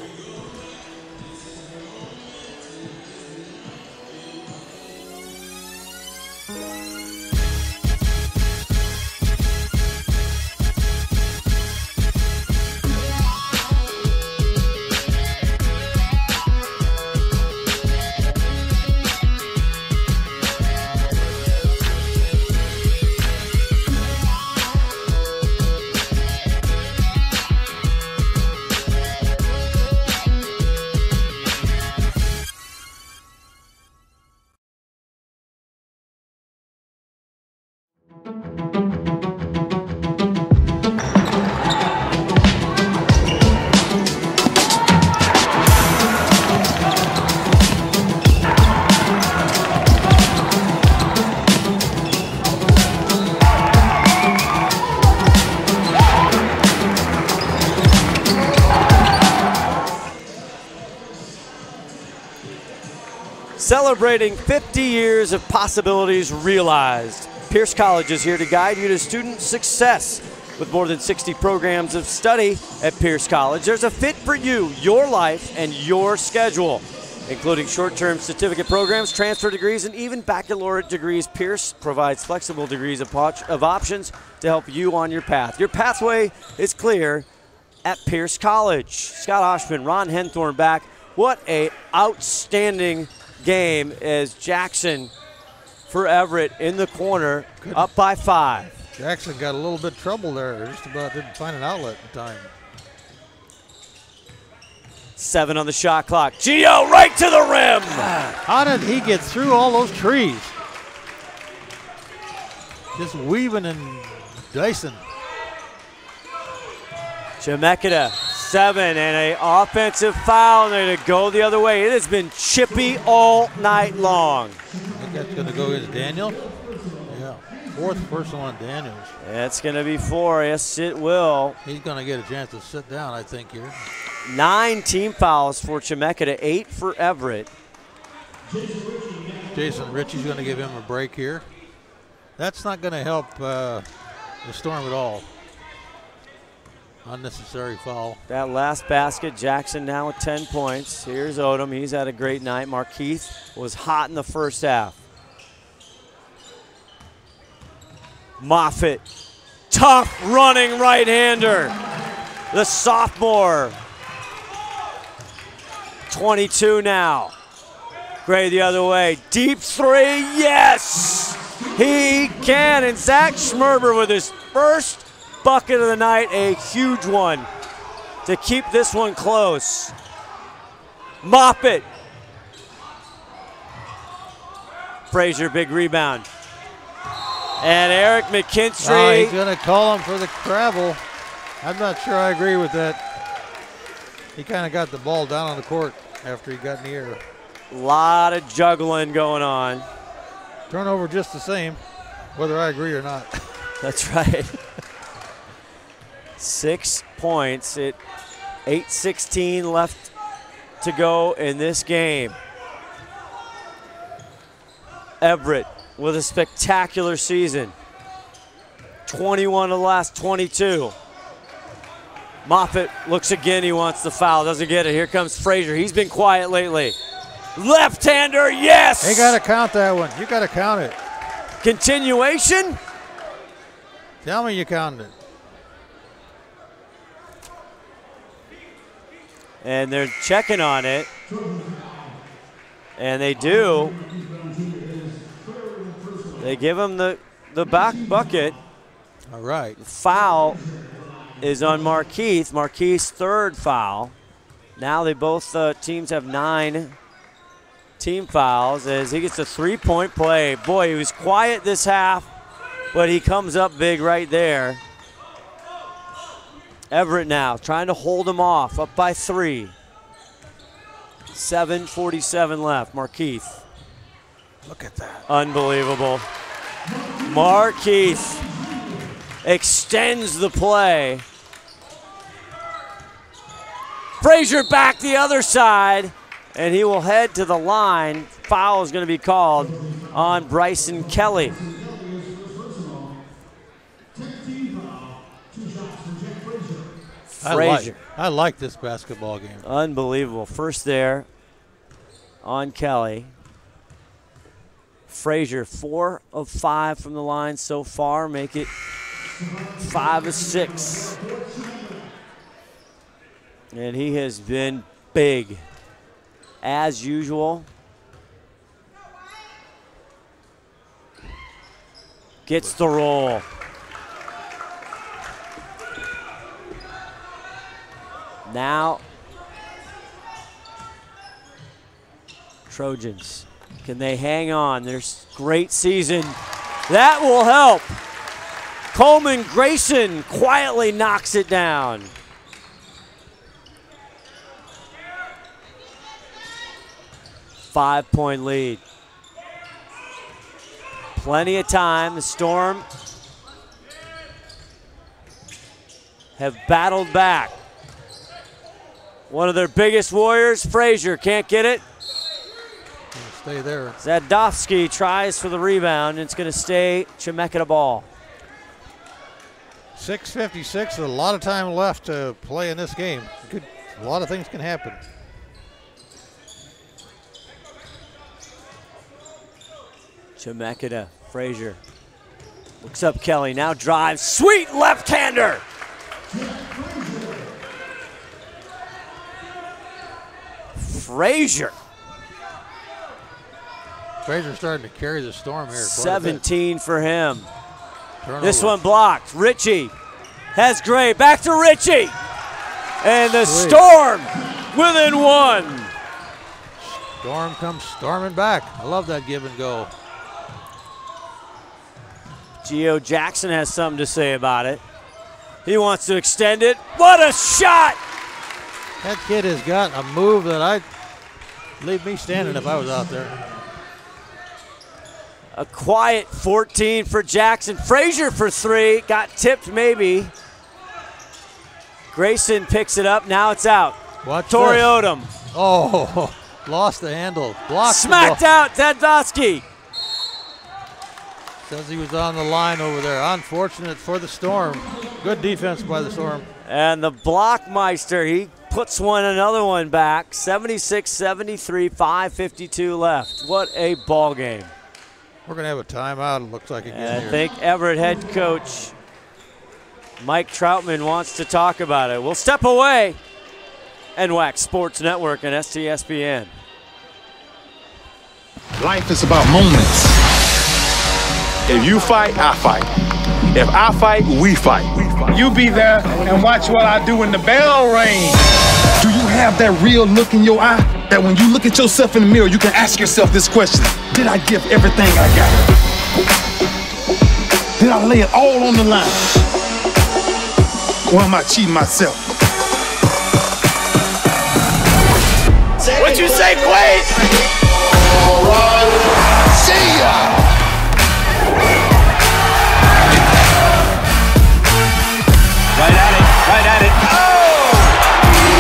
S1: Celebrating 50 years of possibilities realized. Pierce College is here to guide you to student success. With more than 60 programs of study at Pierce College, there's a fit for you, your life, and your schedule. Including short-term certificate programs, transfer degrees, and even baccalaureate degrees, Pierce provides flexible degrees of options to help you on your path. Your pathway is clear at Pierce College. Scott Oshman, Ron Henthorn back. What a outstanding game as Jackson for Everett in the corner, up by 5.
S2: Jackson got a little bit of trouble there. Just about didn't find an outlet in time.
S1: 7 on the shot clock. Gio right to the rim.
S2: How did he get through all those trees? Just weaving and dicing.
S1: Chemeketa, 7, and an offensive foul. They're going to go the other way. It has been chippy all night long.
S2: I think that's going to go against Daniel. Yeah, 4th personal on Daniels.
S1: That's going to be 4. Yes, it will.
S2: He's going to get a chance to sit down, I think, here.
S1: 9 team fouls for Chemeketa, 8 for Everett.
S2: Jason Ritchie's going to give him a break here. That's not going to help the Storm at all. Unnecessary foul.
S1: That last basket, Jackson now with 10 points. Here's Odom. He's had a great night. Markeith was hot in the first half. Moffitt, tough running right-hander. The sophomore. 22 now. Gray the other way. Deep 3, yes! He can. And Zach Schmerber with his first bucket of the night, a huge one to keep this one close. Moffitt. Frazier, big rebound. And Eric McKinstry.
S2: He's going to call him for the travel. I'm not sure I agree with that. He kind of got the ball down on the court after he got in the air.
S1: A lot of juggling going on.
S2: Turnover just the same, whether I agree or not.
S1: That's right. 6 points at 8:16 left to go in this game. Everett with a spectacular season. 21 of the last 22. Moffitt looks again, he wants the foul, doesn't get it. Here comes Frazier, he's been quiet lately. Left-hander, yes!
S2: You gotta count that one, you gotta count it.
S1: Continuation?
S2: Tell me you counted it.
S1: And they're checking on it. And they do. They give him the back bucket.
S2: All right.
S1: The foul is on Markeith. Markeith's 3rd foul. Now they both teams have 9 team fouls as he gets a 3-point play. Boy, he was quiet this half, but he comes up big right there. Everett now trying to hold him off, up by 3. 7:47 left. Markeith
S2: Look at that.
S1: Unbelievable. Markeith extends the play. Frazier back the other side, and he will head to the line. Foul is going to be called on Bryson Kelly. Frazier.
S2: I like this basketball game.
S1: Unbelievable. First there on Kelly. Frazier, 4 of 5 from the line so far, make it 5 of 6. And he has been big, as usual. Gets the roll. Now, Trojans, can they hang on? There's great season. That will help. Coleman Grayson quietly knocks it down. Five-point lead. Plenty of time. The Storm have battled back. One of their biggest warriors, Frazier, can't get it.
S2: Stay there.
S1: Zadovsky tries for the rebound, and it's going to stay Chemeketa ball.
S2: 6:56, a lot of time left to play in this game. A lot of things can happen.
S1: Chemeketa, Frazier. Looks up Kelly, now drives, sweet left-hander. Frazier.
S2: Frazier's starting to carry the Storm here.
S1: 17 for him.
S2: Turnover.
S1: This one blocked. Richie has Gray. Back to Richie. And the Storm within 1.
S2: Storm comes storming back. I love that give and go.
S1: Geo Jackson has something to say about it. He wants to extend it. What a shot!
S2: That kid has got a move that I'd leave me standing if I was out there.
S1: A quiet 14 for Jackson. Frazier for 3. Got tipped maybe. Grayson picks it up. Now it's out.
S2: Watch
S1: Torrey
S2: this.
S1: Odom.
S2: Oh, lost the handle. Blocked.
S1: Smacked out Zadovsky.
S2: Says he was on the line over there. Unfortunate for the Storm. Good defense by the Storm.
S1: And the Blockmeister, he puts another one back. 76-73, 5:52 left. What a ball game.
S2: We're going to have a timeout, it looks like, again.
S1: And I
S2: here.
S1: think Everett head coach Mike Troutman wants to talk about it. We'll step away. NWAC Sports Network and STSPN.
S7: Life is about moments. If you fight, I fight. If I fight, we fight.
S9: You be there and watch what I do when the bell rings.
S7: Do you have that real look in your eye that when you look at yourself in the mirror, you can ask yourself this question: did I give everything I got? Did I lay it all on the line? Or am I cheating myself?
S9: What you say, Quaid?
S7: All right. See ya.
S9: Right at it. Oh!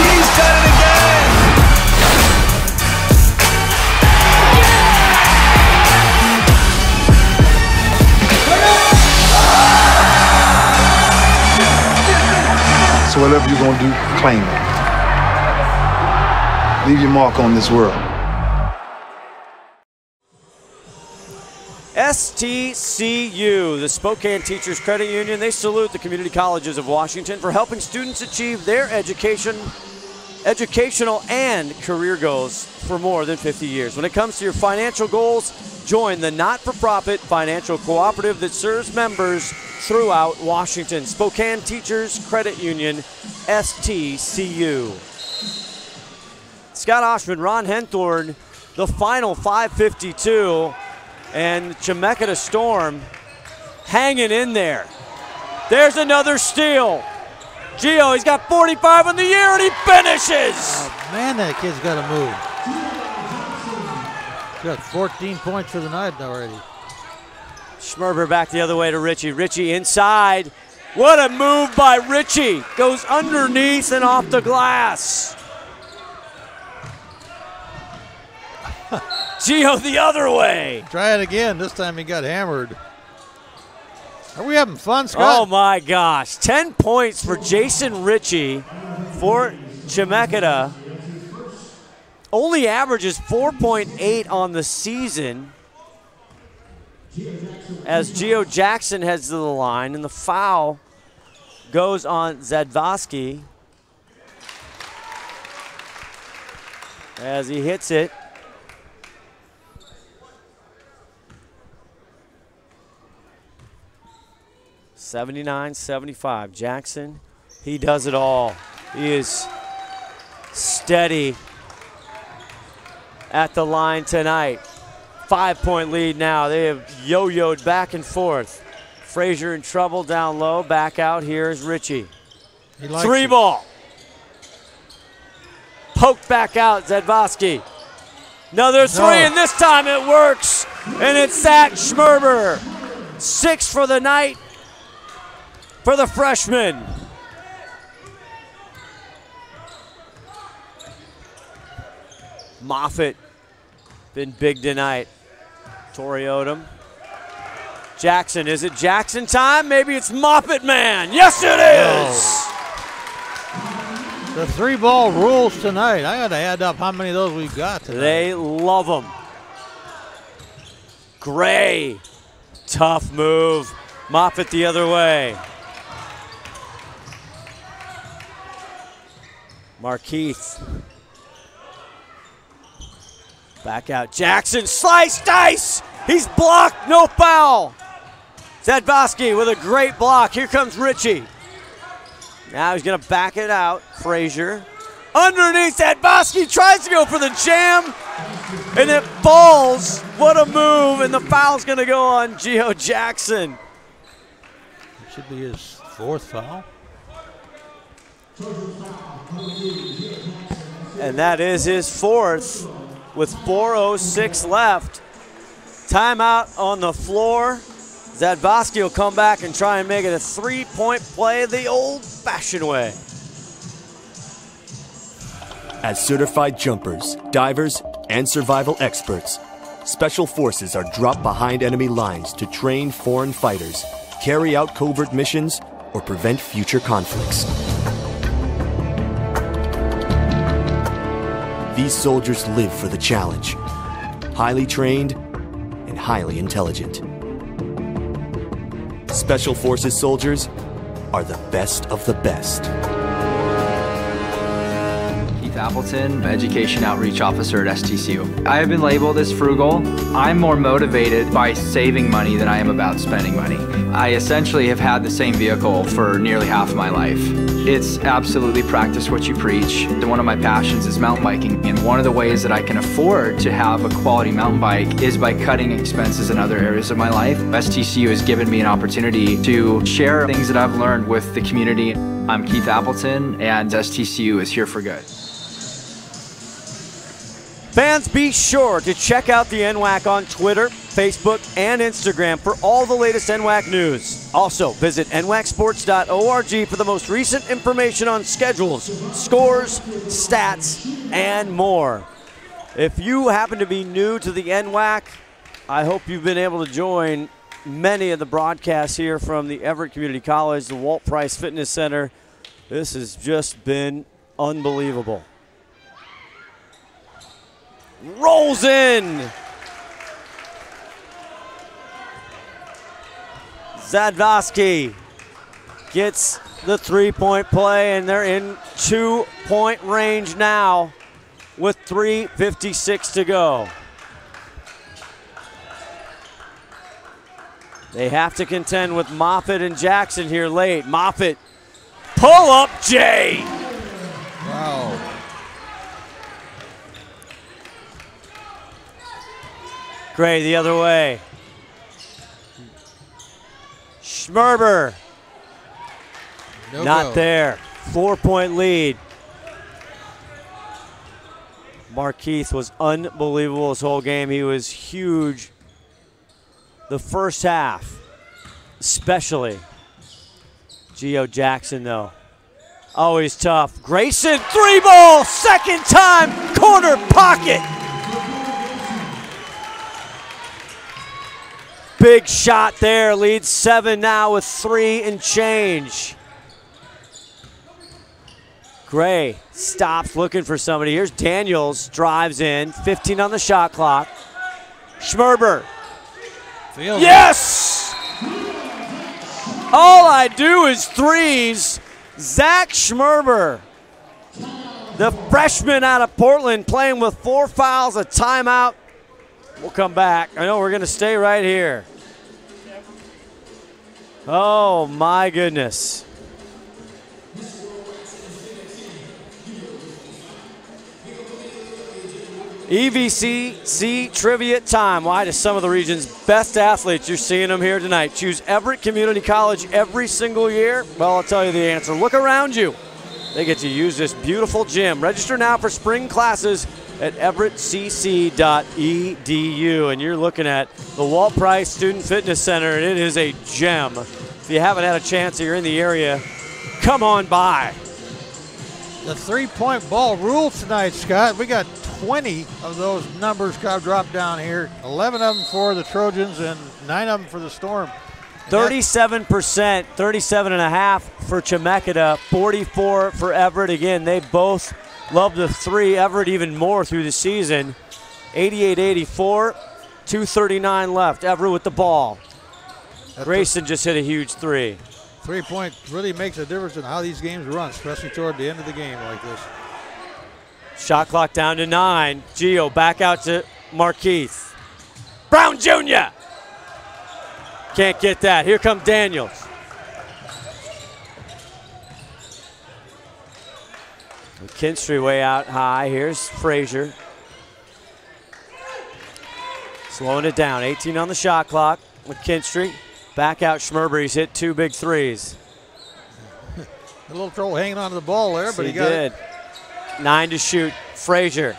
S9: He's done it again!
S7: So whatever you're gonna do, claim it. Leave your mark on this world.
S1: STCU, the Spokane Teachers Credit Union, they salute the community colleges of Washington for helping students achieve their educational and career goals for more than 50 years. When it comes to your financial goals, join the not-for-profit financial cooperative that serves members throughout Washington. Spokane Teachers Credit Union, STCU. Scott Oshman, Ron Henthorn, the final 5:52. And Chemeketa Storm hanging in there. There's another steal. Gio, he's got 45 on the year and he finishes.
S2: Oh, man, that kid's got to move. got 14 points for the night already.
S1: Schmerber back the other way to Richie. Richie inside. What a move by Richie. Goes underneath and off the glass. Gio the other way.
S2: Try it again. This time he got hammered. Are we having fun, Scott?
S1: Oh, my gosh. 10 points for Jason Richie for Chemeketa. Only averages 4.8 on the season as Gio Jackson heads to the line, and the foul goes on Zadvosky as he hits it. (79-75). Jackson, he does it all. He is steady at the line tonight. 5-point lead now. They have yo-yoed back and forth. Frazier in trouble down low. Back out. Here's Richie. Three ball. Poked back out, Zadvosky. Another three, and this time it works. And it's Zach Schmerber. 6 for the night for the freshman. Moffitt been big tonight. Torrey Odom. Jackson, is it Jackson time? Maybe it's Moffitt man. Yes, it is.
S2: The 3-ball rules tonight. I got to add up how many of those we've got tonight.
S1: They love them. Gray, tough move. Moffitt the other way. Markeith. Back out. Jackson, slice, dice. He's blocked, no foul. Zadvosky with a great block. Here comes Richie. Now he's going to back it out. Frazier. Underneath, Zadvosky tries to go for the jam, and it falls. What a move, and the foul's going to go on Gio Jackson.
S2: It should be his 4th foul.
S1: And that is his 4th with 4:06 left. Timeout on the floor. Zadvosky will come back and try and make it a 3-point play the old-fashioned way.
S8: As certified jumpers, divers, and survival experts, Special Forces are dropped behind enemy lines to train foreign fighters, carry out covert missions, or prevent future conflicts. These soldiers live for the challenge, highly trained and highly intelligent. Special Forces soldiers are the best of the best.
S22: Appleton, Education Outreach Officer at STCU. I have been labeled as frugal. I'm more motivated by saving money than I am about spending money. I essentially have had the same vehicle for nearly half of my life. It's absolutely practice what you preach. One of my passions is mountain biking, and one of the ways that I can afford to have a quality mountain bike is by cutting expenses in other areas of my life. STCU has given me an opportunity to share things that I've learned with the community. I'm Keith Appleton, and STCU is here for good.
S1: Fans, be sure to check out the NWAC on Twitter, Facebook, and Instagram for all the latest NWAC news. Also, visit nwacsports.org for the most recent information on schedules, scores, stats, and more. If you happen to be new to the NWAC, I hope you've been able to join many of the broadcasts here from the Everett Community College, the Walt Price Fitness Center. This has just been unbelievable. Rolls in. Zadvosky gets the 3-point play, and they're in 2-point range now with 3:56 to go. They have to contend with Moffitt and Jackson here late. Moffitt, pull up Jay.
S2: Wow.
S1: Gray the other way. Schmerber. Not there. 4-point lead. Markeith was unbelievable this whole game. He was huge the first half, especially. Gio Jackson, though, always tough. Grayson, 3-ball, second time, corner pocket. Big shot there, leads 7 now with 3 and change. Gray stops looking for somebody. Here's Daniels, drives in, 15 on the shot clock. Schmerber. Yes! All I do is threes. Zach Schmerber, the freshman out of Portland, playing with 4 fouls, a timeout. We'll come back. I know we're going to stay right here. Oh, my goodness. EVCC trivia time. Why? To some of the region's best athletes. You're seeing them here tonight. Choose Everett Community College every single year? Well, I'll tell you the answer. Look around you. They get to use this beautiful gym. Register now for spring classes at everettcc.edu. And you're looking at the Walt Price Student Fitness Center, and it is a gem. If you haven't had a chance or you're in the area, come on by.
S2: The three-point ball rule tonight, Scott. We got 20 of those numbers got dropped down here. 11 of them for the Trojans and 9 of them for the Storm.
S1: 37%, 37.5 for Chemeketa, 44 for Everett. Again, they both love the three. Everett even more through the season. 88-84, 2:39 left. Everett with the ball. Grayson just hit a huge three.
S2: 3-point really makes a difference in how these games run, especially toward the end of the game like this.
S1: Shot clock down to 9. Gio back out to Markeith. Brown Jr. Can't get that. Here comes Daniels. McKinstry way out high. Here's Frazier. Slowing it down. 18 on the shot clock. McKinstry back out. Schmerber. He's hit 2 big threes.
S2: A little trouble hanging on to the ball there, but he got
S1: did. 9 to shoot. Frazier.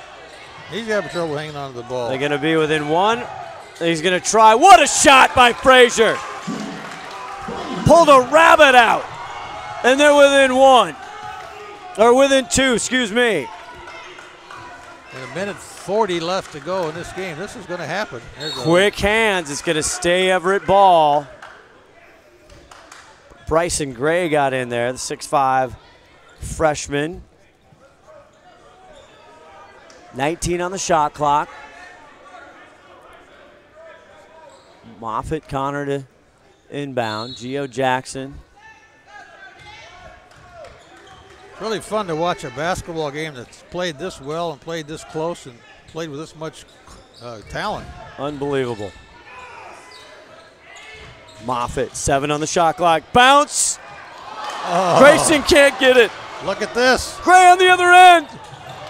S2: He's having trouble hanging on to the ball.
S1: They're going to be within 1. He's going to try. What a shot by Frazier. Pulled a rabbit out. And they're within 1. Or within 2, excuse me.
S2: And a minute 40 left to go in this game. This is going to happen.
S1: Quick hands. It's going to stay Everett ball. Bryson Gray got in there, the 6'5 freshman. 19 on the shot clock. Moffitt, Connor to inbound. Gio Jackson.
S2: Really fun to watch a basketball game that's played this well and played this close and played with this much talent.
S1: Unbelievable. Moffitt, 7 on the shot clock. Bounce.
S2: Oh.
S1: Grayson can't get it.
S2: Look at this.
S1: Gray on the other end.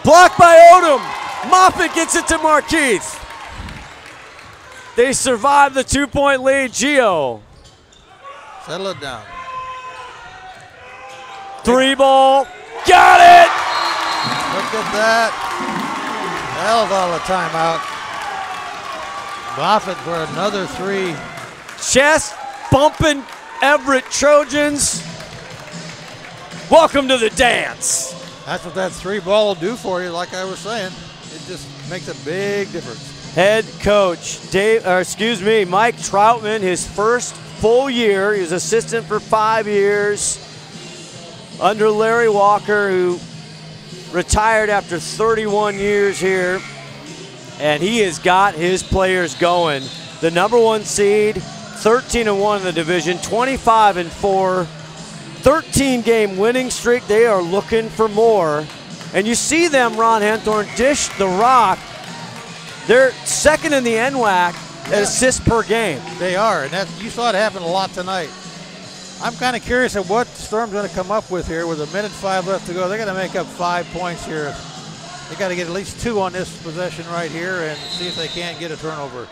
S1: Blocked by Odom. Moffitt gets it to Markeith. They survive the 2-point lead. Gio.
S2: Settle it down.
S1: 3-ball. Got it.
S2: Look at that. Hell of a timeout. Moffitt for another 3.
S1: Chest bumping Everett Trojans. Welcome to the dance.
S2: That's what that 3-ball will do for you, like I was saying. It just makes a big difference.
S1: Head coach Mike Troutman, his first full year. He was assistant for 5 years under Larry Walker, who retired after 31 years here. And he has got his players going. The #1 seed, 13-1 in the division, 25-4, 13-game winning streak. They are looking for more. And you see them, Ron Henthorn, dish the rock. They're second in the NWAC at assists per game.
S2: They are, and you saw it happen a lot tonight. I'm kind of curious at what Storm's going to come up with here with 1:05 left to go. They're going to make up 5 points here. They got to get at least 2 on this possession right here and see if they can't get a turnover.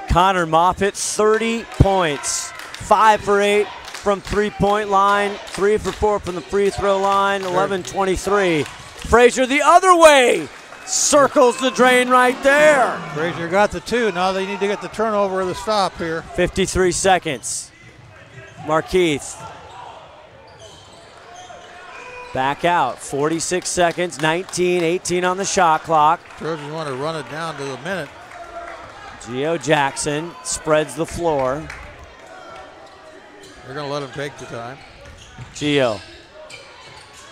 S1: Connor Moffitt, 30 points, 5 for 8 from 3-point line, 3 for 4 from the free throw line, 11-23. Frazier the other way. circles the drain right there.
S2: Frazier got the 2. Now they need to get the turnover or the stop here.
S1: 53 seconds. Markeith. Back out. 46 seconds. 19-18 on the shot clock.
S2: Trojans want to run it down to the minute.
S1: Geo Jackson spreads the floor.
S2: They're going to let him take the time.
S1: Geo.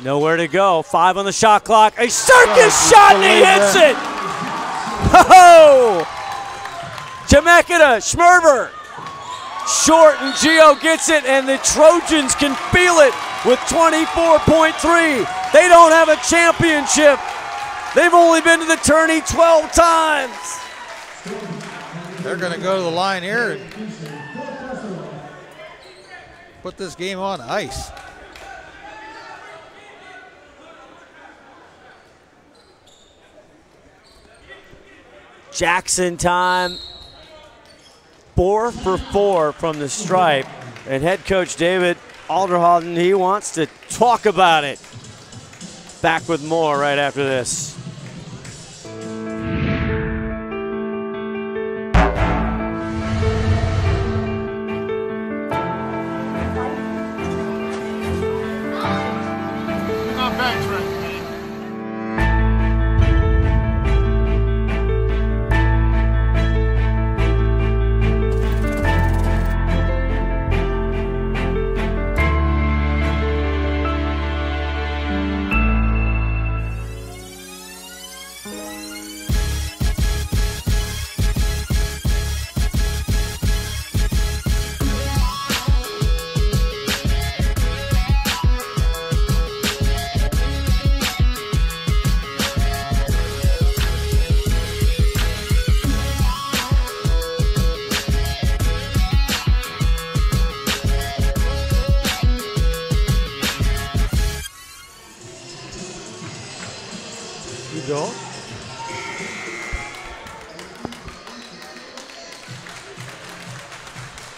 S1: Nowhere to go. 5 on the shot clock. A circus shot and he hits it. Ho-ho! Chemeketa, Schmerber. Short and Geo gets it and the Trojans can feel it with 24.3. They don't have a championship. They've only been to the tourney 12 times.
S2: They're going to go to the line here and put this game on ice.
S1: Jackson time. 4 for 4 from the stripe. And head coach David Alderhoden, he wants to talk about it. Back with more right after this.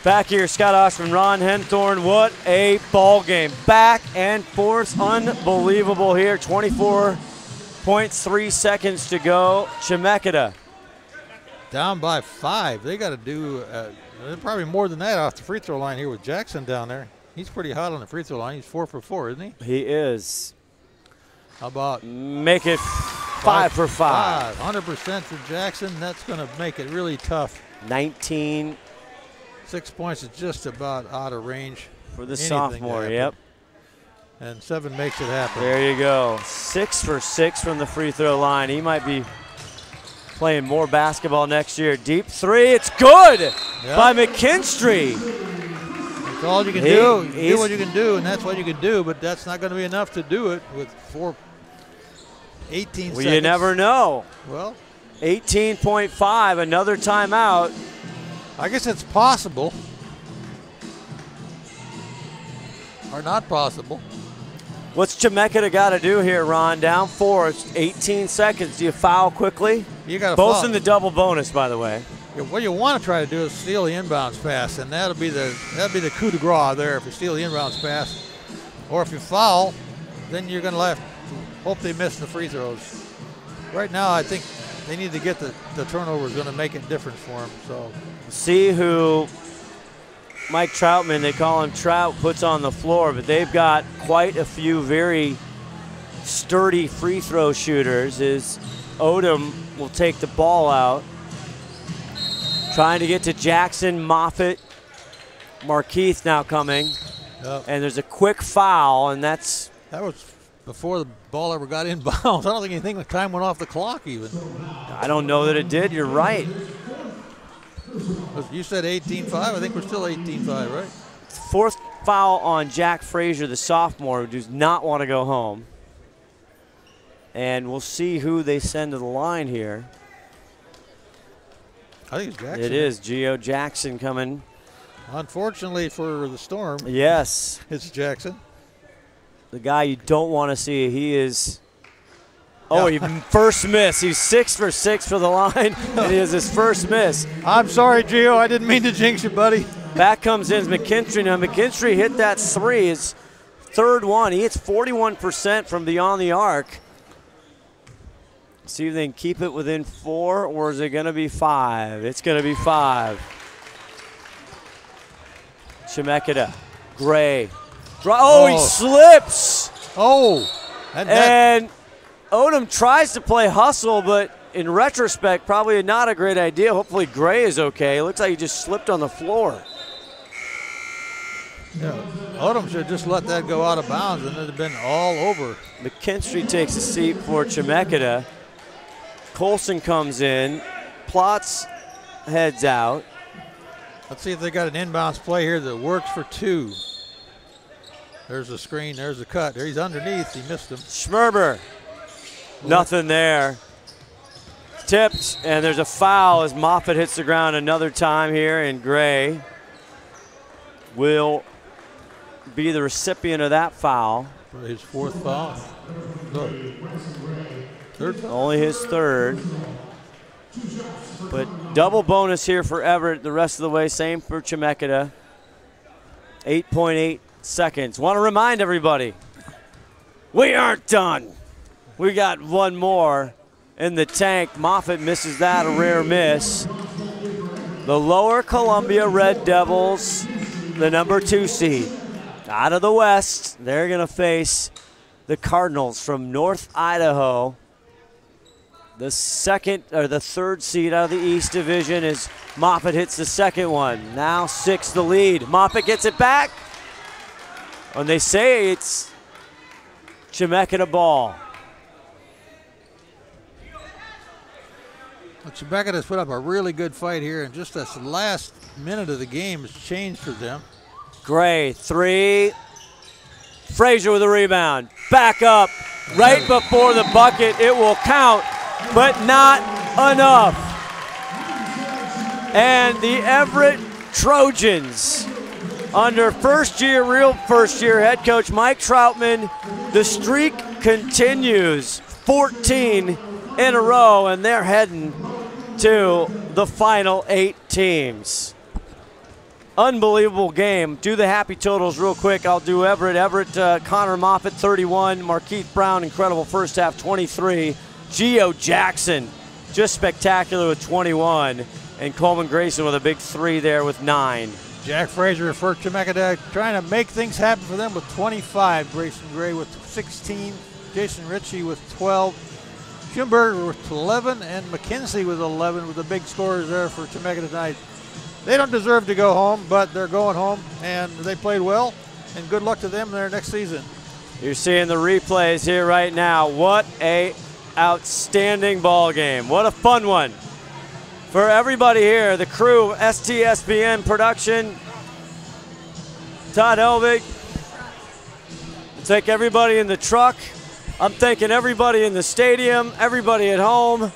S1: Back here, Scott Oshman, Ron Henthorn. What a ball game. Back and forth, unbelievable here. 24.3 seconds to go. Chemeketa.
S2: Down by 5. They got to do probably more than that off the free throw line here with Jackson down there. He's pretty hot on the free throw line. He's 4 for 4, isn't he?
S1: He is.
S2: How about
S1: make it 5 for 5?
S2: 100% for Jackson. That's going to make it really tough.
S1: 19.
S2: 6 points is just about out of range
S1: for the sophomore. Yep.
S2: And 7 makes it happen.
S1: There you go. 6 for 6 from the free throw line. He might be playing more basketball next year. Deep 3. It's good by McKinstry.
S2: That's all you can do. Do what you can do, and that's what you can do. But that's not going to be enough to do it with 18 seconds.
S1: You never know.
S2: Well,
S1: 18.5. Another timeout.
S2: I guess it's possible, or not possible.
S1: What's Chemeketa got to do here, Ron? Down 4, it's 18 seconds. Do you foul quickly?
S2: You got to
S1: both
S2: foul.
S1: In the double bonus, by the way.
S2: Yeah, what you want to try to do is steal the inbounds pass, and that'll be the coup de grace there. If you steal the inbounds pass, or if you foul, then you're going to hope they miss the free throws. Right now, I think they need to get the turnover is going to make a difference for them. So.
S1: See who Mike Troutman, they call him Trout, puts on the floor, but they've got quite a few very sturdy free throw shooters. Odom will take the ball out. Trying to get to Jackson, Moffitt, Markeith now coming.
S2: Yep.
S1: And there's a quick foul, and that
S2: was before the ball ever got inbounds. I don't think anything like time went off the clock even.
S1: I don't know that it did. You're right.
S2: You said 18-5. I think we're still 18-5, right?
S1: Fourth foul on Jack Frazier, the sophomore, who does not want to go home. And we'll see who they send to the line here.
S2: I think it's Jackson.
S1: It is Geo Jackson coming.
S2: Unfortunately for the Storm.
S1: Yes.
S2: It's Jackson.
S1: The guy you don't want to see. He is. Oh, he first miss. He's 6 for 6 for the line, and he has his first miss.
S2: I'm sorry, Gio. I didn't mean to jinx you, buddy.
S1: Back comes in McKinstry. Now, McKinstry hit that 3, his third one. He hits 41% from beyond the arc. See if they can keep it within 4, or is it going to be 5? It's going to be 5. Chemeketa, Gray. Oh, he slips.
S2: Oh.
S1: And Odom tries to play hustle, but in retrospect, probably not a great idea. Hopefully Gray is okay. It looks like he just slipped on the floor.
S2: Yeah, Odom should just let that go out of bounds, and it'd have been all over.
S1: McKinstry takes a seat for Chemeketa. Colson comes in. Plotz heads out.
S2: Let's see if they got an inbounds play here that works for 2. There's the screen. There's the cut. There he's underneath. He missed him.
S1: Schmerber. Nothing there. Tipped, and there's a foul as Moffitt hits the ground another time here, and Gray will be the recipient of that foul.
S2: For his 4th foul. No. 3rd foul.
S1: Only his 3rd. But double bonus here for Everett the rest of the way. Same for Chemeketa. 8.8 seconds. Want to remind everybody, we aren't done. We got one more in the tank. Moffitt misses that, a rare miss. The Lower Columbia Red Devils, the number 2 seed. Out of the West, they're going to face the Cardinals from North Idaho. The 3rd seed out of the East Division as Moffitt hits the 2nd one. Now 6 the lead. Moffitt gets it back. And they say it's Chemeketa ball.
S2: Well, Chemeketa has put up a really good fight here, and just this last minute of the game has changed for them.
S1: Gray, 3. Frazier with a rebound. Back up right before the bucket. It will count, but not enough. And the Everett Trojans, under real first-year head coach Mike Troutman, the streak continues. 14 in a row, and they're heading to the final 8 teams. Unbelievable game. Do the happy totals real quick. I'll do Everett. Connor Moffitt, 31. Markeith Brown, incredible first half, 23. Geo Jackson, just spectacular with 21. And Coleman Grayson with a big 3 there with 9.
S2: Jack Frazier for Chemeketa trying to make things happen for them with 25. Grayson Gray with 16. Jason Ritchie with 12. Schumberger with 11. And McKenzie with 11 with the big scores there for Chemeketa tonight. They don't deserve to go home, but they're going home, and they played well, and good luck to them in their next season.
S1: You're seeing the replays here right now. What a outstanding ball game. What a fun one. For everybody here, the crew, STSPN production, Todd Helvig. Take everybody in the truck. I'm thanking everybody in the stadium, everybody at home.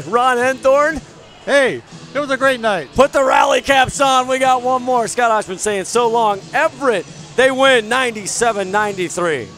S1: Ron Enthorn.
S2: Hey, it was a great night.
S1: Put the rally caps on. We got one more. Scott Oshman saying so long. Everett, they win 97-93.